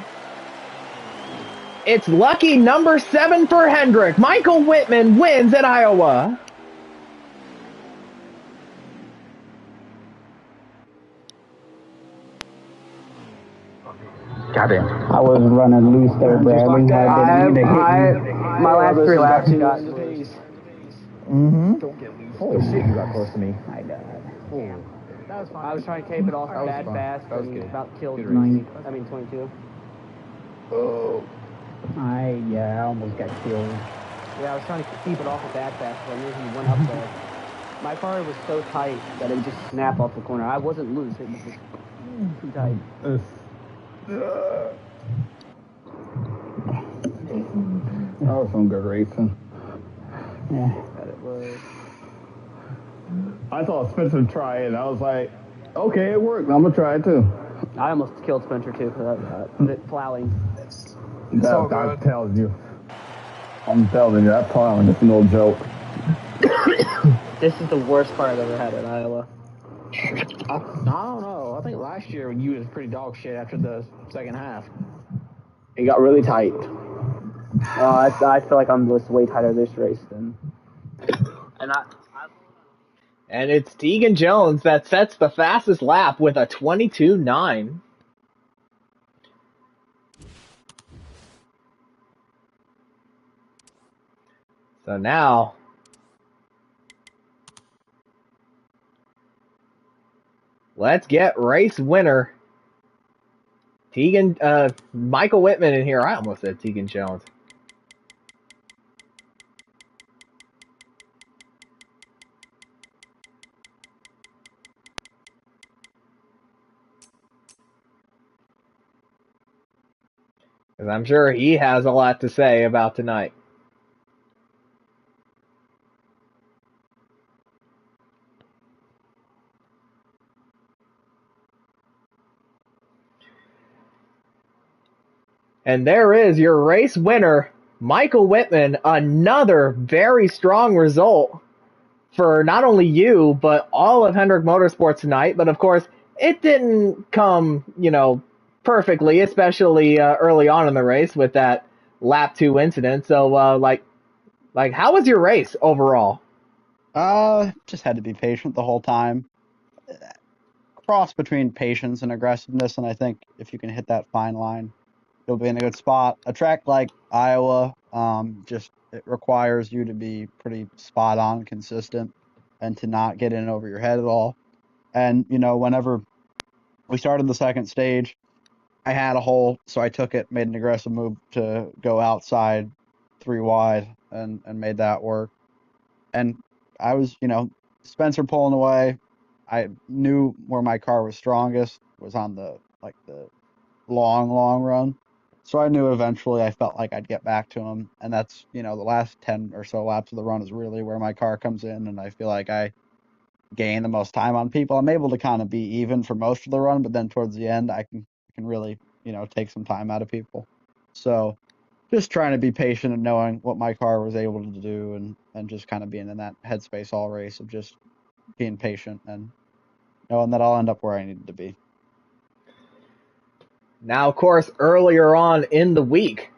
it's lucky number 7 for Hendrick. Michael Whitman wins at Iowa. Goddamn. I was running loose there, Bradley. I didn't mean to hit you. My last 3 laps got Mm-hmm. Holy shit, you got close to me. My God. That was fun. I was trying to tape it off bad fast and about killed 22. I almost got killed. Yeah, I was trying to keep it off of bad fast, but I knew he went up there. My car was so tight that it would just snap off the corner. I wasn't loose, it was just too tight. That was some good racing. Yeah. But it was... I thought Spencer would try it, and I was like, okay, it worked. I'm going to try it too. I almost killed Spencer too for that plowing. I'm telling you. I'm telling you, that plowing is no joke. This is the worst car I've ever had at Iowa. I don't know. I think last year you was pretty dog shit after the second half. It got really tight. I feel like I'm just way tighter this race than... And it's Tegan Jones that sets the fastest lap with a 22.9. So now, let's get race winner Michael Whitman in here. I almost said Tegan Jones. Because I'm sure he has a lot to say about tonight. And there is your race winner, Michael Whitman. Another very strong result for not only you, but all of Hendrick Motorsports tonight. But of course, it didn't come, perfectly, especially early on in the race with that lap 2 incident. So, how was your race overall? Just had to be patient the whole time. Cross between patience and aggressiveness, and I think if you can hit that fine line, you'll be in a good spot. A track like Iowa, it requires you to be pretty spot on, consistent, and to not get in over your head at all. And whenever we started the second stage, I had a hole, so I took it, made an aggressive move to go outside 3 wide, and made that work. And I was, Spencer pulling away. I knew where my car was strongest was on the long run. So I knew eventually I felt like I'd get back to him. And that's, the last 10 or so laps of the run is really where my car comes in. And I feel like I gain the most time on people. I'm able to kind of be even for most of the run, but then towards the end, I can really, take some time out of people. So just trying to be patient and knowing what my car was able to do and just kind of being in that headspace all race of just being patient and knowing that I'll end up where I needed to be. Now, of course, earlier on in the week,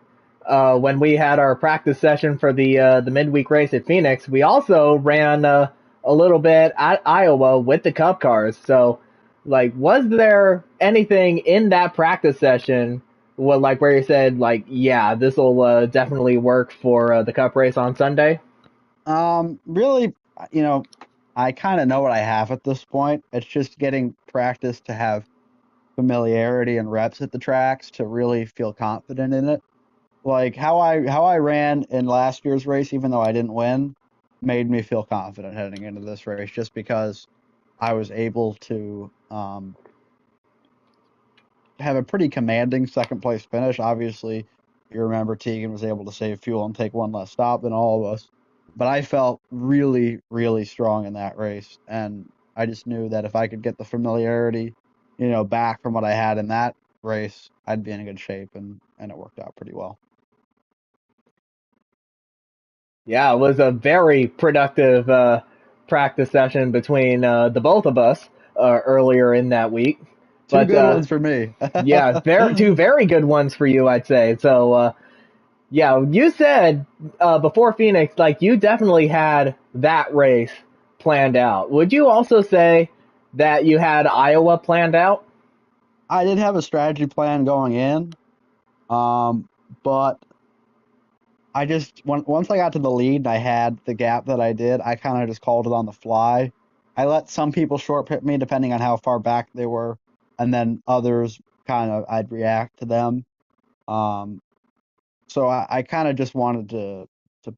when we had our practice session for the midweek race at Phoenix, we also ran a little bit at Iowa with the Cup cars. So, was there anything in that practice session where you said, yeah, this will definitely work for the Cup race on Sunday? Really, I kind of know what I have at this point. It's just getting practice to have familiarity and reps at the tracks to really feel confident in it. Like how I ran in last year's race, even though I didn't win, made me feel confident heading into this race, just because I was able to have a pretty commanding second place finish. Obviously, you remember Tegan was able to save fuel and take one less stop than all of us, but I felt really, really strong in that race, and I just knew that if I could get the familiarity, back from what I had in that race, I'd be in good shape, and it worked out pretty well. Yeah, it was a very productive practice session between the both of us earlier in that week. Two But good ones for me. yeah, two very good ones for you, I'd say. So yeah, you said before Phoenix, like you definitely had that race planned out. Would you also say that you had Iowa planned out? I did have a strategy plan going in, but I just once I got to the lead and I had the gap that I did, I kind of just called it on the fly. I let some people short pit me depending on how far back they were, and then others kind of I'd react to them. Um, so I kind of just wanted to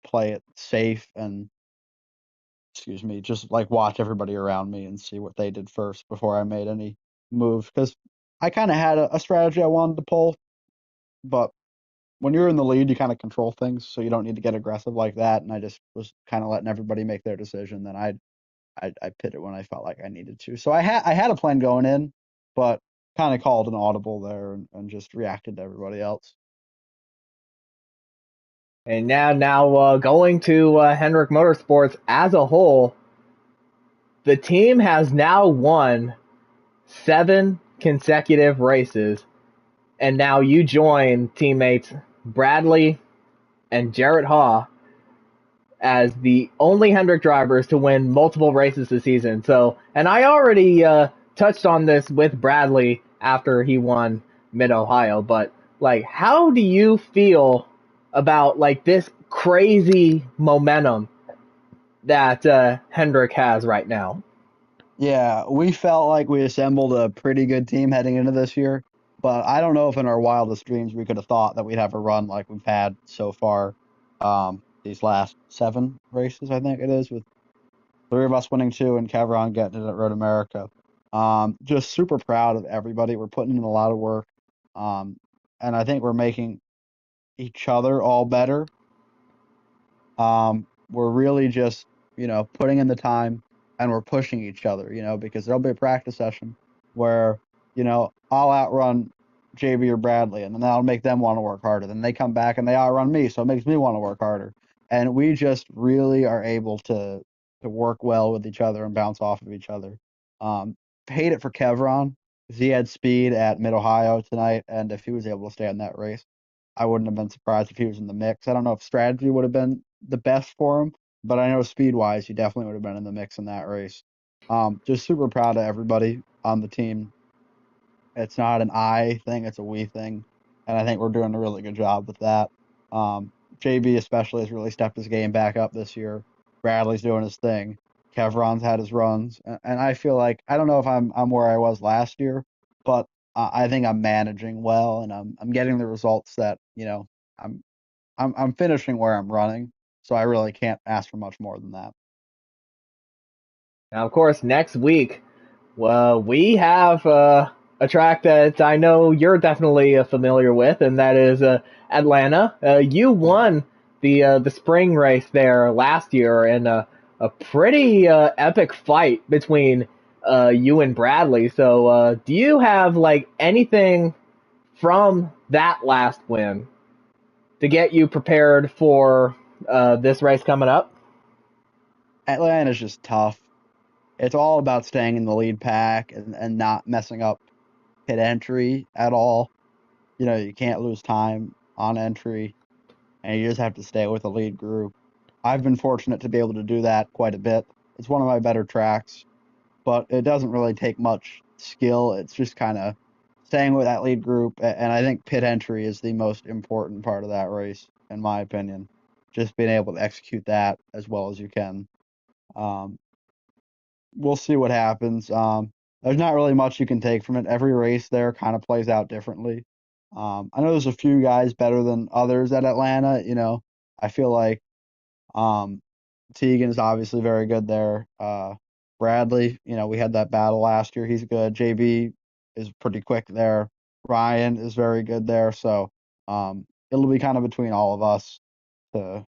play it safe and, excuse me, just like watch everybody around me and see what they did first before I made any moves, because I kind of had a strategy I wanted to pull, but when you're in the lead, you kind of control things, so you don't need to get aggressive like that. And I just was kind of letting everybody make their decision. Then I pit it when I felt like I needed to. So I had a plan going in, but kind of called an audible there and just reacted to everybody else. And now going to Hendrick Motorsports as a whole, the team has now won 7 consecutive races, and now you join teammates Bradley and Jarrett Haw as the only Hendrick drivers to win multiple races this season. So, and I already touched on this with Bradley after he won Mid Ohio, but like, how do you feel about like this crazy momentum that Hendrick has right now? Yeah, we felt like we assembled a pretty good team heading into this year, but I don't know if in our wildest dreams we could have thought that we'd have a run like we've had so far. These last 7 races, I think it is, with 3 of us winning 2 and Kevron getting it at Road America. Just super proud of everybody. We're putting in a lot of work, um, and I think we're making each other all better. We're really just, putting in the time, and we're pushing each other, because there'll be a practice session where, I'll outrun JB or Bradley, and then that'll make them want to work harder. Then they come back and they outrun me, so it makes me want to work harder. And we just really are able to work well with each other and bounce off of each other. Um, Hate it for Kevron, because he had speed at Mid Ohio tonight, and if he was able to stay in that race, I wouldn't have been surprised if he was in the mix. I don't know if strategy would have been the best for him, but I know speed wise, he definitely would have been in the mix in that race. Just super proud of everybody on the team. It's not an I thing, it's a we thing. And I think we're doing a really good job with that. JB especially has really stepped his game back up this year. Bradley's doing his thing. Kevron's had his runs, and I feel like I don't know if I'm where I was last year, but I think I'm managing well, and I'm getting the results that I'm I'm finishing where I'm running, so I really can't ask for much more than that. Now, of course, next week, well, we have a track that I know you're definitely familiar with, and that is Atlanta. You won the spring race there last year in a pretty epic fight between you and Bradley. So, do you have like anything from that last win to get you prepared for this race coming up? Atlanta's just tough. It's all about staying in the lead pack and not messing up pit entry at all. You can't lose time on entry, and you just have to stay with the lead group. I've been fortunate to be able to do that quite a bit. It's one of my better tracks, but it doesn't really take much skill. It's just kind of staying with that lead group, and I think pit entry is the most important part of that race, in my opinion. Just being able to execute that as well as you can. Um, we'll see what happens. There's not really much you can take from it. Every race there kind of plays out differently. I know there's a few guys better than others at Atlanta. I feel like um, Tegan's obviously very good there. Bradley, we had that battle last year. He's good. JB is pretty quick there. Ryan is very good there. So it'll be kind of between all of us to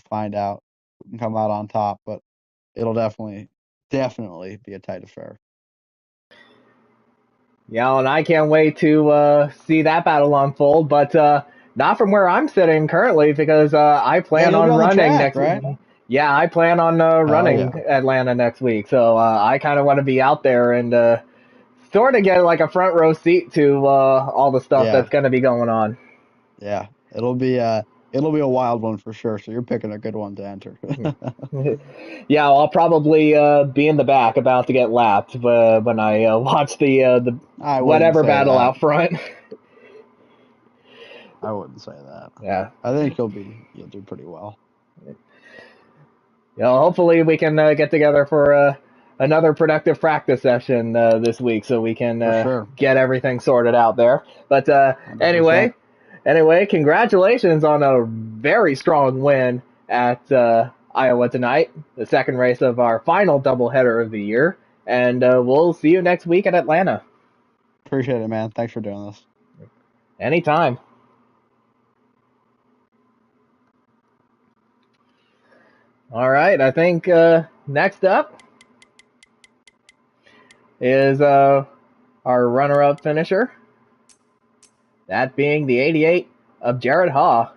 find out who can come out on top. But it'll definitely definitely be a tight affair. Yeah, and I can't wait to see that battle unfold, but not from where I'm sitting currently because I plan You'll be on on the running track, next right? week. Yeah, I plan on running yeah. Atlanta next week, so I kind of want to be out there and sort of get like a front row seat to all the stuff Yeah. that's going to be going on. Yeah. It'll be a wild one for sure. So you're picking a good one to enter. Yeah, I'll probably be in the back about to get lapped when I watch the I wouldn't whatever say battle that. out front. I wouldn't say that. Yeah. I think you'll do pretty well. Hopefully we can get together for another productive practice session this week so we can For sure. get everything sorted out there. But 100%. anyway, congratulations on a very strong win at Iowa tonight, the second race of our final doubleheader of the year. And we'll see you next week at Atlanta. Appreciate it, man. Thanks for doing this. Anytime. All right, I think next up is our runner-up finisher, that being the 88 of Jared Haw.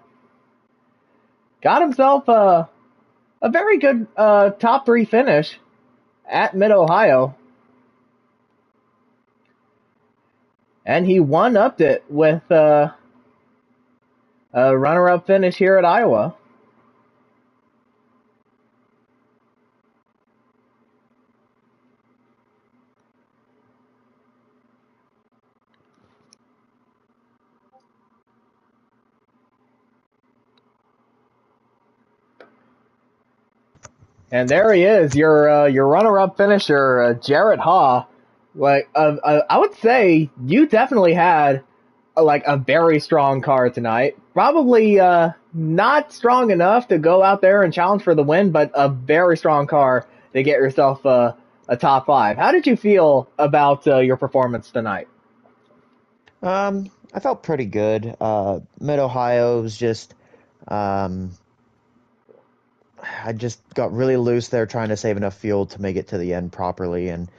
Got himself a very good top 3 finish at Mid-Ohio. And he one-upped it with a runner-up finish here at Iowa. And there he is, your runner-up finisher, Jared Haw. Like, I would say you definitely had a very strong car tonight. Probably not strong enough to go out there and challenge for the win, but a very strong car to get yourself a top 5. How did you feel about your performance tonight? I felt pretty good. Mid-Ohio was just, I just got really loose there trying to save enough fuel to make it to the end properly and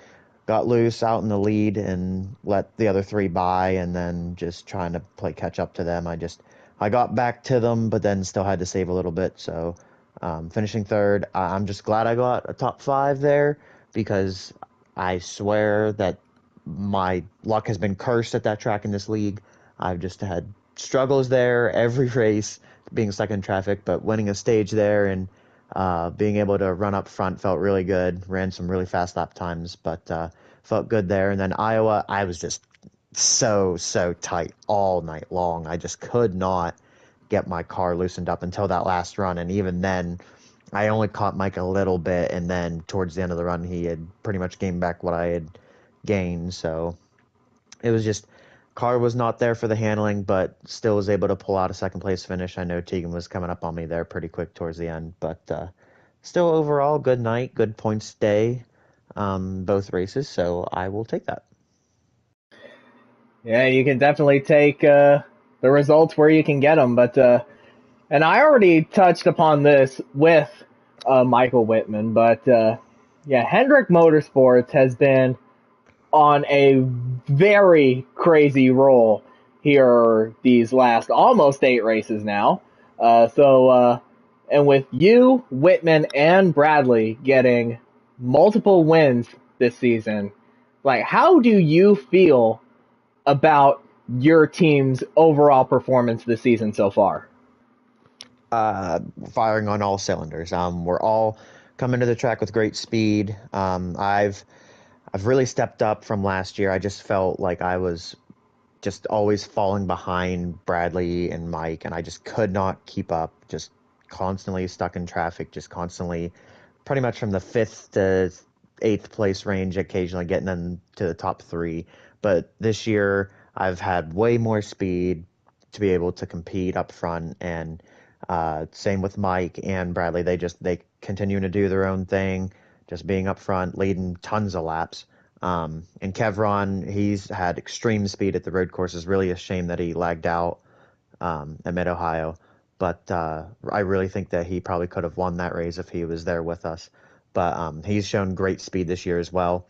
got loose out in the lead and let the other 3 by and then just trying to play catch up to them. I got back to them, but then still had to save a little bit. So finishing third, I'm just glad I got a top 5 there because I swear that my luck has been cursed at that track in this league. I've just had struggles there every race, being stuck in traffic, but winning a stage there and being able to run up front felt really good. Ran some really fast lap times, but felt good there. And then Iowa, I was just so tight all night long. I just could not get my car loosened up until that last run. And even then, I only caught Mike a little bit. And then towards the end of the run, he had pretty much gained back what I had gained. So it was just car was not there for the handling, but still was able to pull out a second place finish. I know Tegan was coming up on me there pretty quick towards the end, but still overall good night, good points day, both races. So I will take that. Yeah, you can definitely take the results where you can get them, but and I already touched upon this with Michael Whitman, but yeah, Hendrick Motorsports has been on a very crazy roll here these last almost 8 races now. And with you, Whitman, and Bradley getting multiple wins this season, like, how do you feel about your team's overall performance this season so far? Firing on all cylinders. We're all coming to the track with great speed. I've really stepped up from last year. I just felt like I was just always falling behind Bradley and Mike, and I just could not keep up. Just constantly stuck in traffic, just constantly, pretty much from the 5th to 8th place range, occasionally getting into the top 3. But this year, I've had way more speed to be able to compete up front, and same with Mike and Bradley. They continue to do their own thing, just being up front, leading tons of laps. And Kevron, he's had extreme speed at the road courses. Really a shame that he lagged out at Mid-Ohio. But I really think that he probably could have won that race if he was there with us. but he's shown great speed this year as well,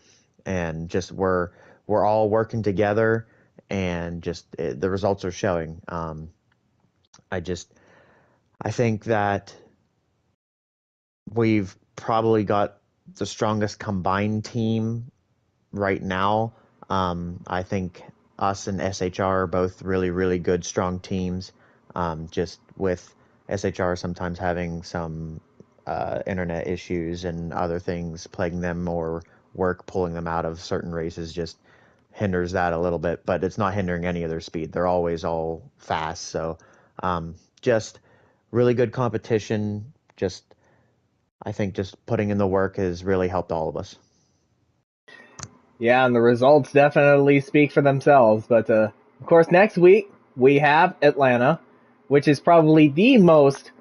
and just we're all working together, and just the results are showing. I think that we've probably got the strongest combined team right now. I think us and SHR are both really, really good, strong teams. Just with SHR sometimes having some internet issues and other things plaguing them, or work pulling them out of certain races, just hinders that a little bit. But it's not hindering any of their speed. They're always all fast. So just really good competition. I think just putting in the work has really helped all of us. Yeah, and the results definitely speak for themselves. But of course, next week we have Atlanta, which is probably the most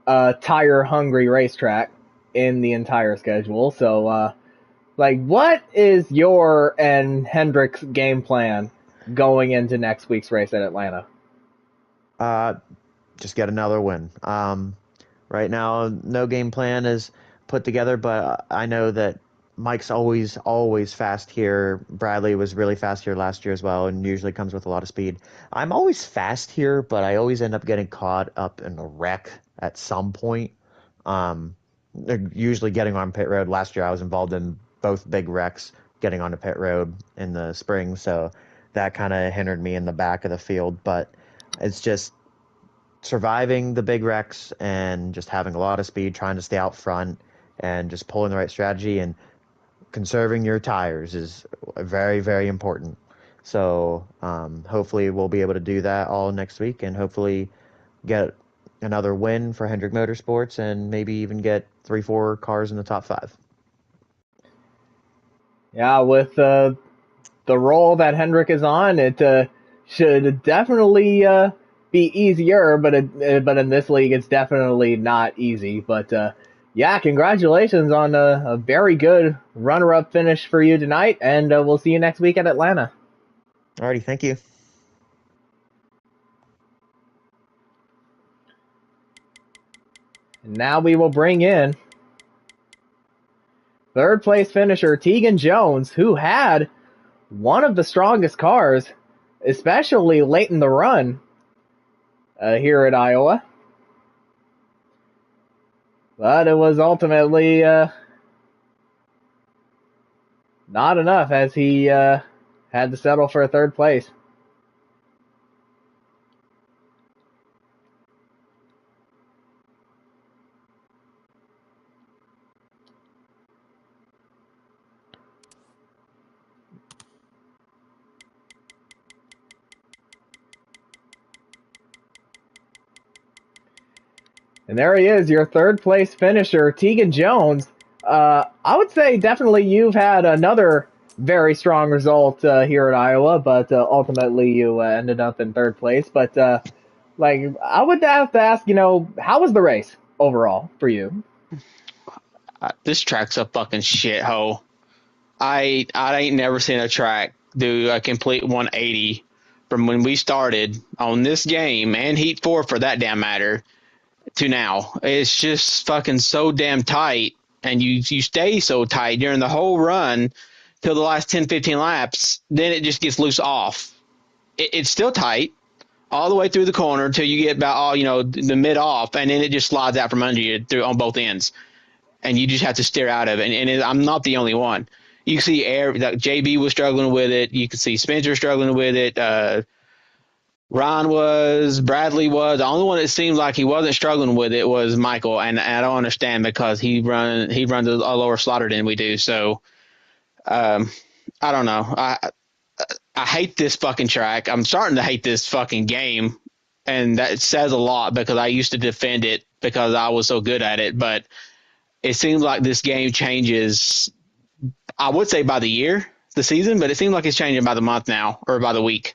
tire-hungry racetrack in the entire schedule. So, what is your and Hendrick's game plan going into next week's race at Atlanta? Just get another win. Right now, no game plan is put together, but I know that Mike's always fast here. Bradley was really fast here last year as well, and usually comes with a lot of speed. I'm always fast here, but I always end up getting caught up in a wreck at some point. Usually getting on pit road. Last year I was involved in both big wrecks, getting onto pit road in the spring, so that kind of hindered me in the back of the field. But it's just surviving the big wrecks and just having a lot of speed, trying to stay out front, and just pulling the right strategy and conserving your tires is very, very important. So hopefully we'll be able to do that all next week, and hopefully get another win for Hendrick Motorsports, and maybe even get 3-4 cars in the top 5. Yeah, with the role that Hendrick is on, it should definitely be easier, but in this league, it's definitely not easy. But yeah, congratulations on a very good runner-up finish for you tonight, and we'll see you next week at Atlanta. Alrighty, thank you. And now we will bring in third place finisher Tegan Jones, who had one of the strongest cars, especially late in the run here at Iowa. But it was ultimately not enough, as he had to settle for a third place. And there he is, your third place finisher, Tegan Jones. I would say definitely you've had another very strong result here at Iowa, but ultimately you ended up in third place. But I would have to ask, how was the race overall for you? This track's a fucking shithole. I ain't never seen a track do a complete 180 from when we started on this game, and Heat 4 for that damn matter, to now. It's just fucking so damn tight, and you stay so tight during the whole run till the last 10-15 laps, then it just gets loose off. It's still tight all the way through the corner till you get about the mid off, and then it just slides out from under you through on both ends, and you just have to steer out of it. And I'm not the only one. You can see JB was struggling with it. You can see Spencer struggling with it. Ron was, Bradley was. The only one that seemed like he wasn't struggling with it was Michael, and I don't understand, because he runs a lower slaughter than we do. So I don't know. I hate this fucking track. I'm starting to hate this fucking game, and that says a lot, because I used to defend it because I was so good at it. But it seems like this game changes, I would say by the season, but it seems like it's changing by the month now, or by the week.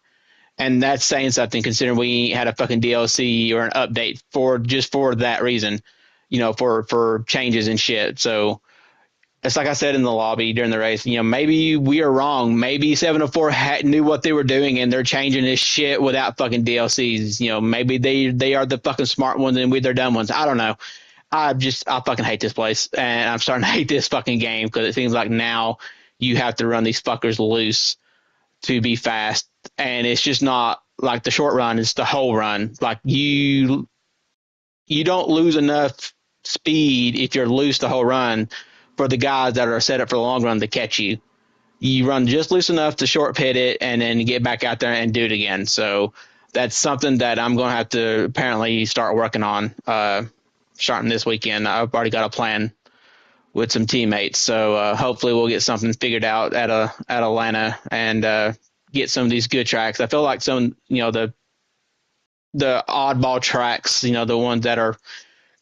And that's saying something, considering we had a fucking DLC or an update for that reason, for changes and shit. So it's like I said in the lobby during the race, maybe we are wrong. Maybe 704 knew what they were doing, and they're changing this shit without fucking DLCs. Maybe they are the fucking smart ones and we're the dumb ones. I don't know. I fucking hate this place, and I'm starting to hate this fucking game because it seems like now you have to run these fuckers loose to be fast, and it's just not like the short run; it's the whole run. Like you don't lose enough speed if you're loose the whole run for the guys that are set up for the long run to catch you. You run just loose enough to short pit it and then get back out there and do it again. So that's something that I'm going to have to apparently start working on starting this weekend. I've already got a plan with some teammates. So hopefully we'll get something figured out at Atlanta and get some of these good tracks. I feel like some, the oddball tracks, the ones that are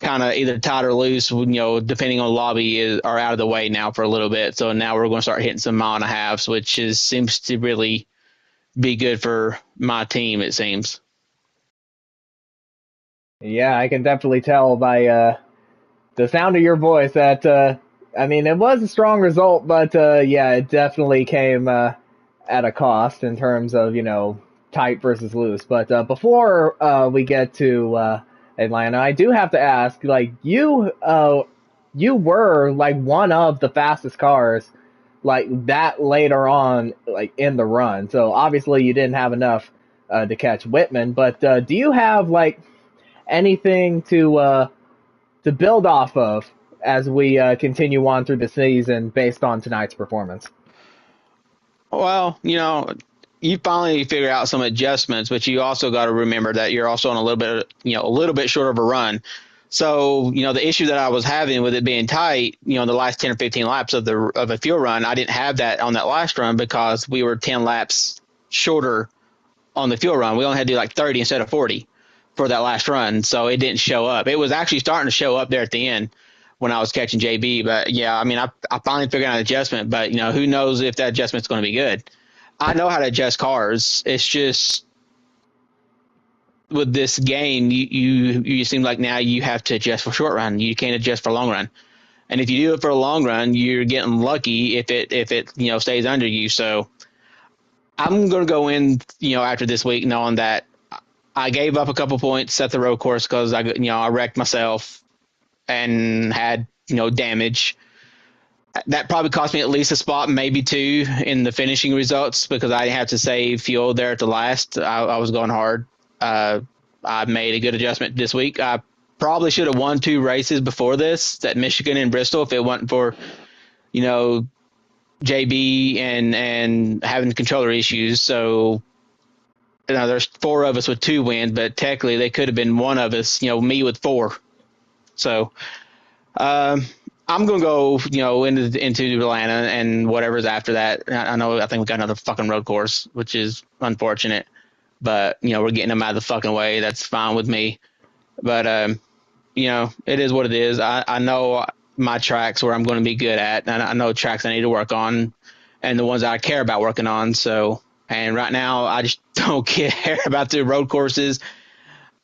kind of either tight or loose, depending on lobby, are out of the way now for a little bit. So now we're going to start hitting some mile and a halves, which seems to really be good for my team, it seems. Yeah, I can definitely tell by the sound of your voice that, it was a strong result, but yeah, it definitely came at a cost in terms of, tight versus loose. But before we get to Atlanta, I do have to ask, like, you were like one of the fastest cars like that later on, like in the run. So obviously you didn't have enough to catch Whitman, but do you have like anything to build off of as we continue on through the season based on tonight's performance? Well, you finally figure out some adjustments, but you also got to remember that you're also on a little bit short of a run. So, the issue that I was having with it being tight, the last 10 or 15 laps of a fuel run, I didn't have that on that last run because we were 10 laps shorter on the fuel run. We only had to do like 30 instead of 40 for that last run. So it didn't show up. It was actually starting to show up there at the end when I was catching JB. But yeah, I finally figured out an adjustment, but who knows if that adjustment's going to be good. I know how to adjust cars. It's just with this game, you seem like now you have to adjust for short run. You can't adjust for long run. And if you do it for a long run, you're getting lucky if it stays under you. So I'm going to go in, after this week knowing that I gave up a couple points at the road course because I wrecked myself and had damage. That probably cost me at least a spot, maybe two in the finishing results because I had to save fuel there at the last. I was going hard. I made a good adjustment this week. I probably should have won 2 races before this, at Michigan and Bristol, if it wasn't for JB and having controller issues. So there's 4 of us with 2 wins, but technically they could have been one of us, me with 4. So I'm going to go, into Atlanta and whatever's after that. I think we got another fucking road course, which is unfortunate, but we're getting them out of the fucking way. That's fine with me. But, it is what it is. I know my tracks where I'm going to be good at, and I know tracks I need to work on and the ones I care about working on. So, and right now I just don't care about the road courses.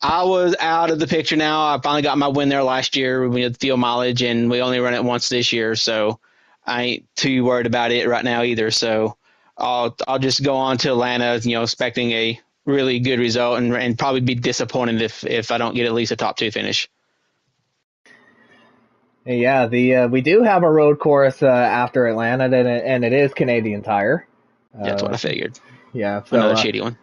I was out of the picture now. I finally got my win there last year. We had field mileage, and we only run it once this year, so I ain't too worried about it right now either. So I'll just go on to Atlanta, expecting a really good result, and probably be disappointed if I don't get at least a top 2 finish. Yeah, we do have a road course after Atlanta, and it is Canadian Tire. That's what I figured. Yeah, so Another shitty one.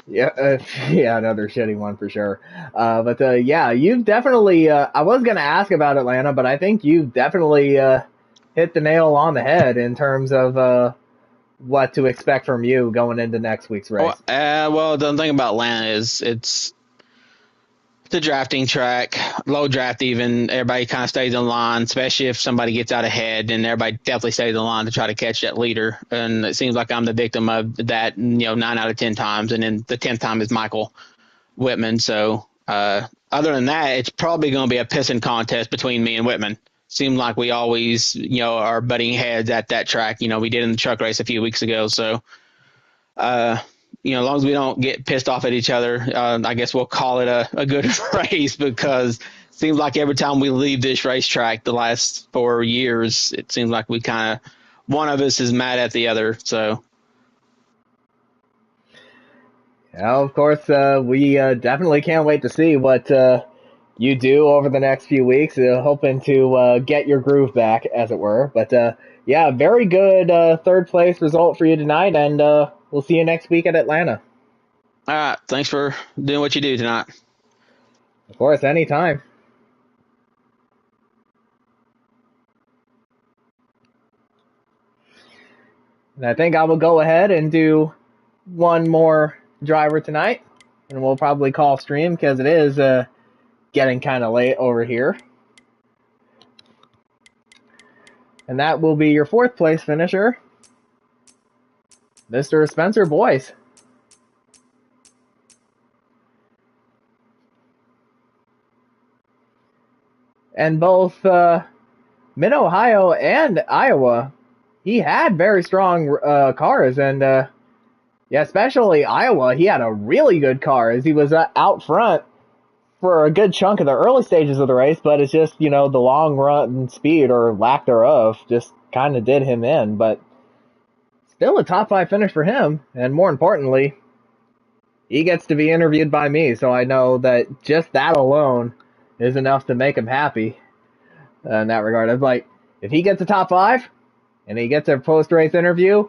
Yeah, yeah, another shitty one for sure. But yeah, you've definitely. I was gonna ask about Atlanta, but I think you've definitely hit the nail on the head in terms of what to expect from you going into next week's race. Well, the thing about Atlanta is it's a drafting track, low draft even. Everybody kind of stays in line, especially if somebody gets out ahead, and everybody definitely stays in line to try to catch that leader. And it seems like I'm the victim of that, 9 out of 10 times, and then the 10th time is Michael Whitman. So other than that, it's probably going to be a pissing contest between me and Whitman. Seems like we always, are butting heads at that track. We did in the truck race a few weeks ago. So as long as we don't get pissed off at each other, I guess we'll call it a good race, because it seems like every time we leave this racetrack the last 4 years, it seems like we kind of, one of us is mad at the other. So. Yeah, of course, we definitely can't wait to see what you do over the next few weeks, hoping to get your groove back, as it were. But yeah, very good third place result for you tonight, and we'll see you next week at Atlanta. All right. Thanks for doing what you do tonight. Of course, anytime. And I think I will go ahead and do one more driver tonight, and we'll probably call stream because it is getting kind of late over here. And that will be your fourth place finisher, Mr. Spencer Boyce. And both Mid-Ohio and Iowa, he had very strong cars, and yeah, especially Iowa, he had a really good car as he was out front for a good chunk of the early stages of the race, but it's just, the long run speed or lack thereof just kind of did him in, but still a top 5 finish for him, and more importantly, he gets to be interviewed by me, so I know that just that alone is enough to make him happy in that regard. It's like, if he gets a top 5 and he gets a post-race interview,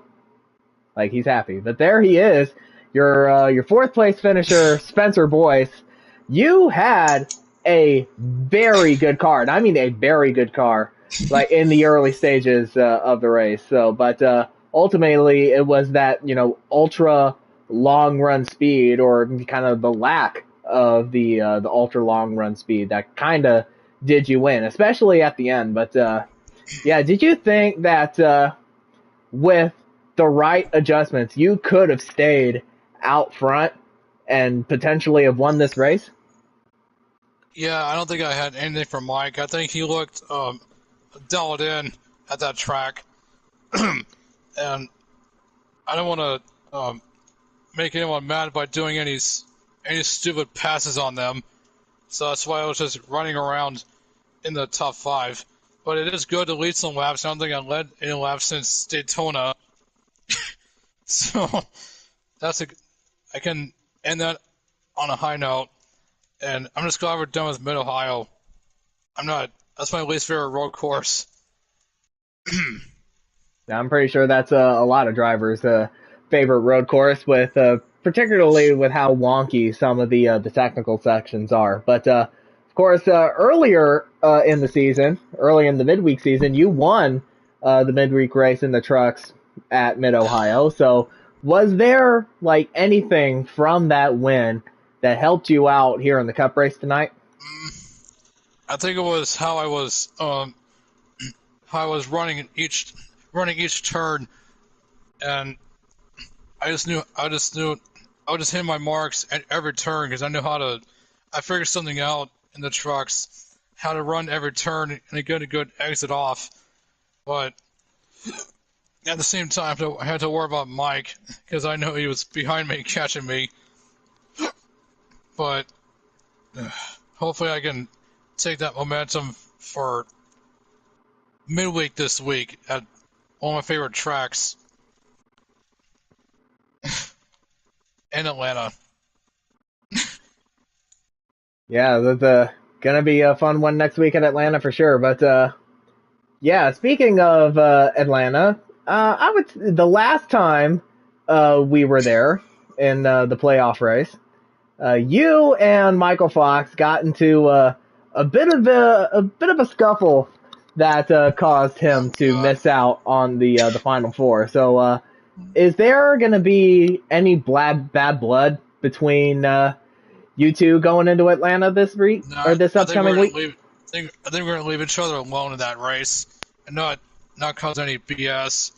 like, he's happy. But there he is, your fourth place finisher, Spencer Boyce. You had a very good car, and I mean a very good car, like in the early stages of the race. So, but ultimately, it was that ultra long run speed, or kind of the lack of the ultra long run speed that kind of did you win, especially at the end. But yeah, did you think that with the right adjustments, you could have stayed out front and potentially have won this race? Yeah, I don't think I had anything from Mike. I think he looked dialed in at that track, and I don't want to make anyone mad by doing any stupid passes on them. So that's why I was just running around in the top 5. But it is good to lead some laps. I don't think I led any laps since Daytona. So I can end that on a high note. And I'm just glad we're done with Mid-Ohio. That's my least favorite road course. I'm pretty sure that's a lot of drivers' favorite road course, with particularly with how wonky some of the technical sections are. But of course, earlier in the season, early in the midweek season, you won the midweek race in the trucks at Mid-Ohio. So was there like anything from that win that helped you out here in the Cup race tonight? I think it was how I was running each turn, and I just knew I would just hit my marks at every turn because I figured something out in the trucks, how to run every turn and get a good exit off. But at the same time, I had to worry about Mike because I know he was behind me catching me. But hopefully I can take that momentum for midweek this week at one of my favorite tracks in Atlanta. Yeah, that's gonna be a fun one next week at Atlanta for sure. But yeah, speaking of Atlanta, the last time we were there in the playoff race, you and Michael Fox got into a bit of a scuffle that caused him to miss out on the Final Four. So, is there going to be any bad blood between you two going into Atlanta this week or this upcoming week? I think we're gonna leave each other alone in that race and not cause any BS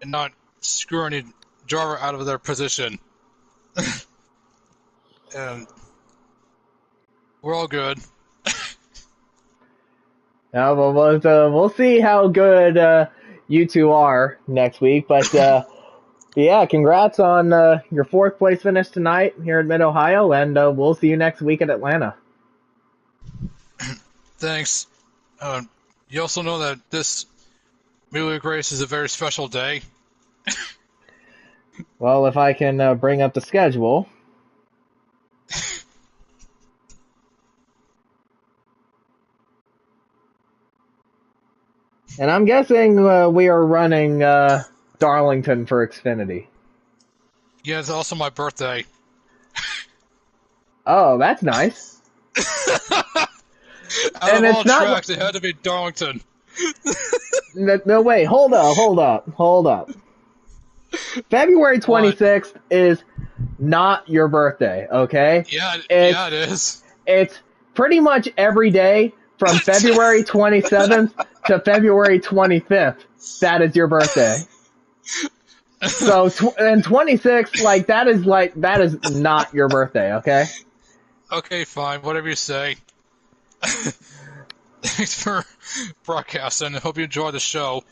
and not screw any driver out of their position. And we're all good. Yeah, well, we'll see how good you two are next week. But yeah, congrats on your fourth place finish tonight here at Mid-Ohio, and we'll see you next week at Atlanta. Thanks. You also know that this midweek race is a very special day. Well, if I can bring up the schedule. And I'm guessing we are running Darlington for Xfinity. Yeah, it's also my birthday. Oh, that's nice. Out of all tracks, it had to be Darlington. No, wait, hold up. February 26th is not your birthday, okay? Yeah, it is. It's pretty much every day from February 27th to February 25th. That is your birthday. So, and 26, that is not your birthday, okay? Okay, fine, whatever you say. Thanks for broadcasting. I hope you enjoyed the show.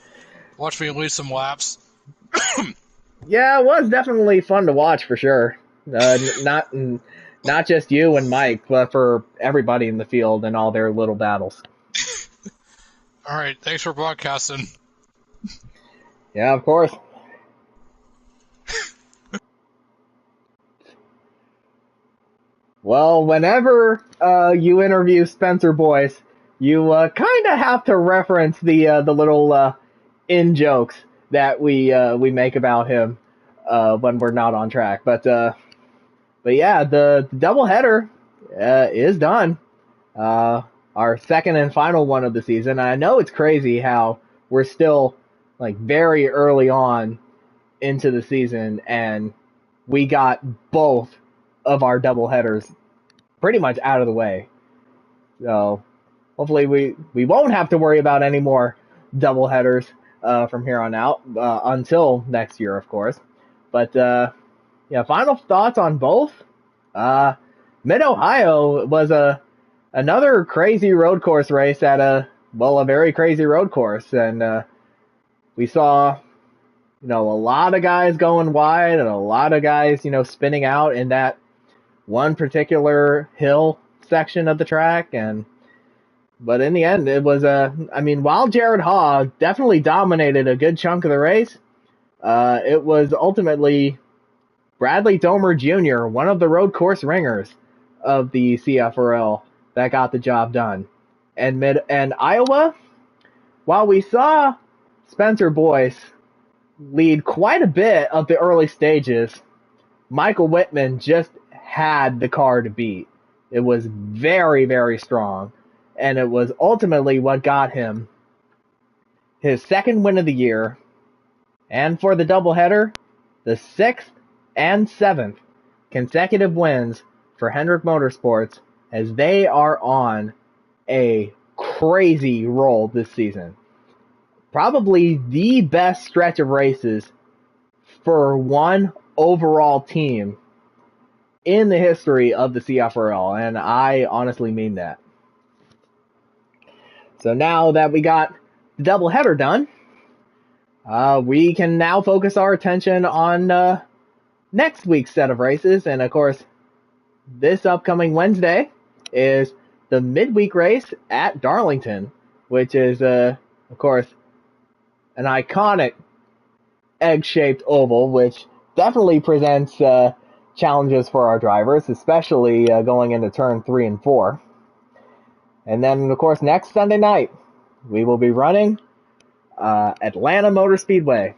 Watch me lead some laps. Yeah, it was definitely fun to watch for sure. Not just you and Mike, but for everybody in the field and all their little battles. All right, thanks for broadcasting. Yeah, of course. Well, whenever you interview Spencer Boyce, you kind of have to reference the little in jokes that we make about him when we're not on track. But yeah, the doubleheader is done. Our second and final one of the season. I know it's crazy how we're still very early on into the season, and we got both of our doubleheaders pretty much out of the way. So hopefully we won't have to worry about any more doubleheaders from here on out until next year, of course. But yeah, final thoughts on both. Mid-Ohio was another crazy road course race at a very crazy road course, and we saw a lot of guys going wide and a lot of guys spinning out in that one particular hill section of the track. But in the end, it was while Jared Haw definitely dominated a good chunk of the race, it was ultimately Bradley Domer Jr., one of the road course ringers of the CFRL, that got the job done. And Iowa, while we saw Spencer Boyce lead quite a bit of the early stages, Michael Whitman just had the car to beat. It was very, very strong, and it was ultimately what got him his second win of the year, and for the doubleheader, the 6th and 7th consecutive wins for Hendrick Motorsports, as they are on a crazy roll this season. Probably the best stretch of races for one overall team in the history of the CFRL, and I honestly mean that. So now that we got the doubleheader done, we can now focus our attention on next week's set of races. And of course, this upcoming Wednesday is the midweek race at Darlington, which is, of course, an iconic egg-shaped oval, which definitely presents challenges for our drivers, especially going into turn 3 and 4. And then, of course, next Sunday night, we will be running Atlanta Motor Speedway.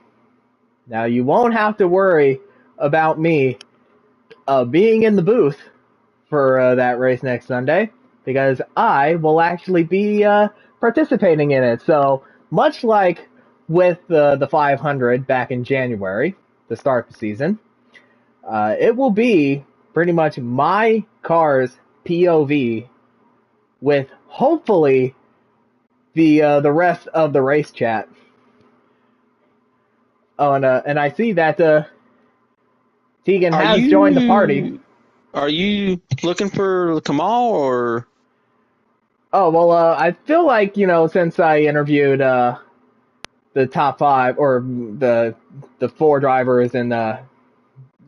Now, you won't have to worry about me being in the booth for that race next Sunday, because I will actually be participating in it. So, much like with the 500 back in January to start the season, it will be pretty much my car's POV with hopefully the rest of the race chat. Oh, and I see that Tegan has joined the party. Are you looking for Kamal or? Oh, well, I feel like, since I interviewed the top 5 or the 4 drivers and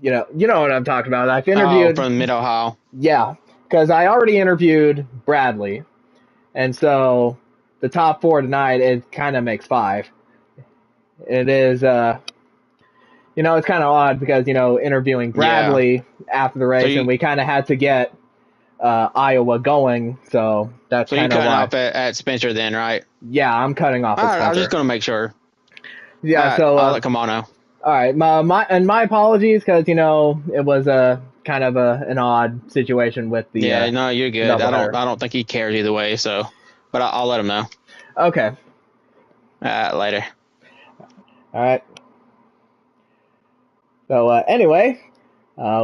you know what I'm talking about. I've interviewed from Mid-Ohio. Yeah, because I already interviewed Bradley, and so the top 4 tonight, it kind of makes 5. It is it's kind of odd because interviewing Bradley after the race, and we kind of had to get Iowa going, so that's kind of why. So you cut off at Spencer then, right? Yeah, I'm cutting off All with right, I was Spencer. just gonna make sure. Yeah, so I'll let Kamano. all right, my apologies because it was a kind of an odd situation with the Yeah, no, you're good. doubleheader. I don't think he cares either way. So, but I'll let him know. Okay, Later. all right. So anyway,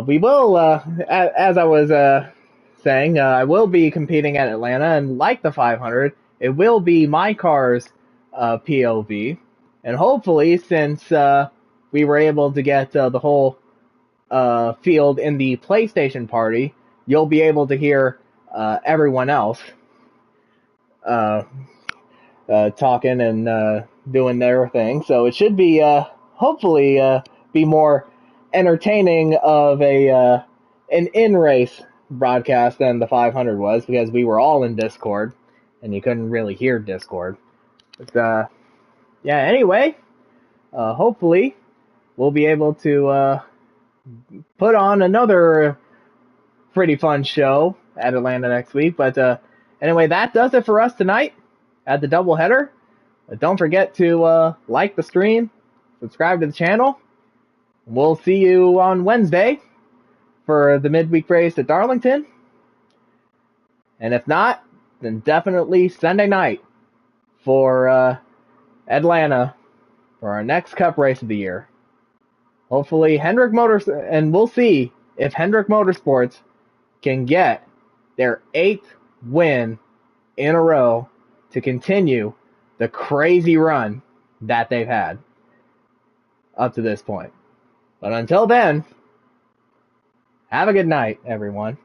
we will as I was saying, I will be competing at Atlanta, and like the 500, it will be my car's POV, and hopefully since we were able to get the whole field in the PlayStation party, you'll be able to hear everyone else uh, talking and doing their thing. So it should be hopefully be more entertaining of an in-race broadcast than the 500 was, because we were all in Discord and you couldn't really hear Discord. But yeah, anyway, hopefully we'll be able to put on another pretty fun show at Atlanta next week. But anyway, that does it for us tonight at the doubleheader. Don't forget to like the stream, subscribe to the channel. We'll see you on Wednesday for the midweek race at Darlington. And if not, then definitely Sunday night for Atlanta for our next Cup race of the year. Hopefully Hendrick Motors, and we'll see if Hendrick Motorsports can get their 8th win in a row to continue the crazy run that they've had up to this point. But until then, have a good night, everyone.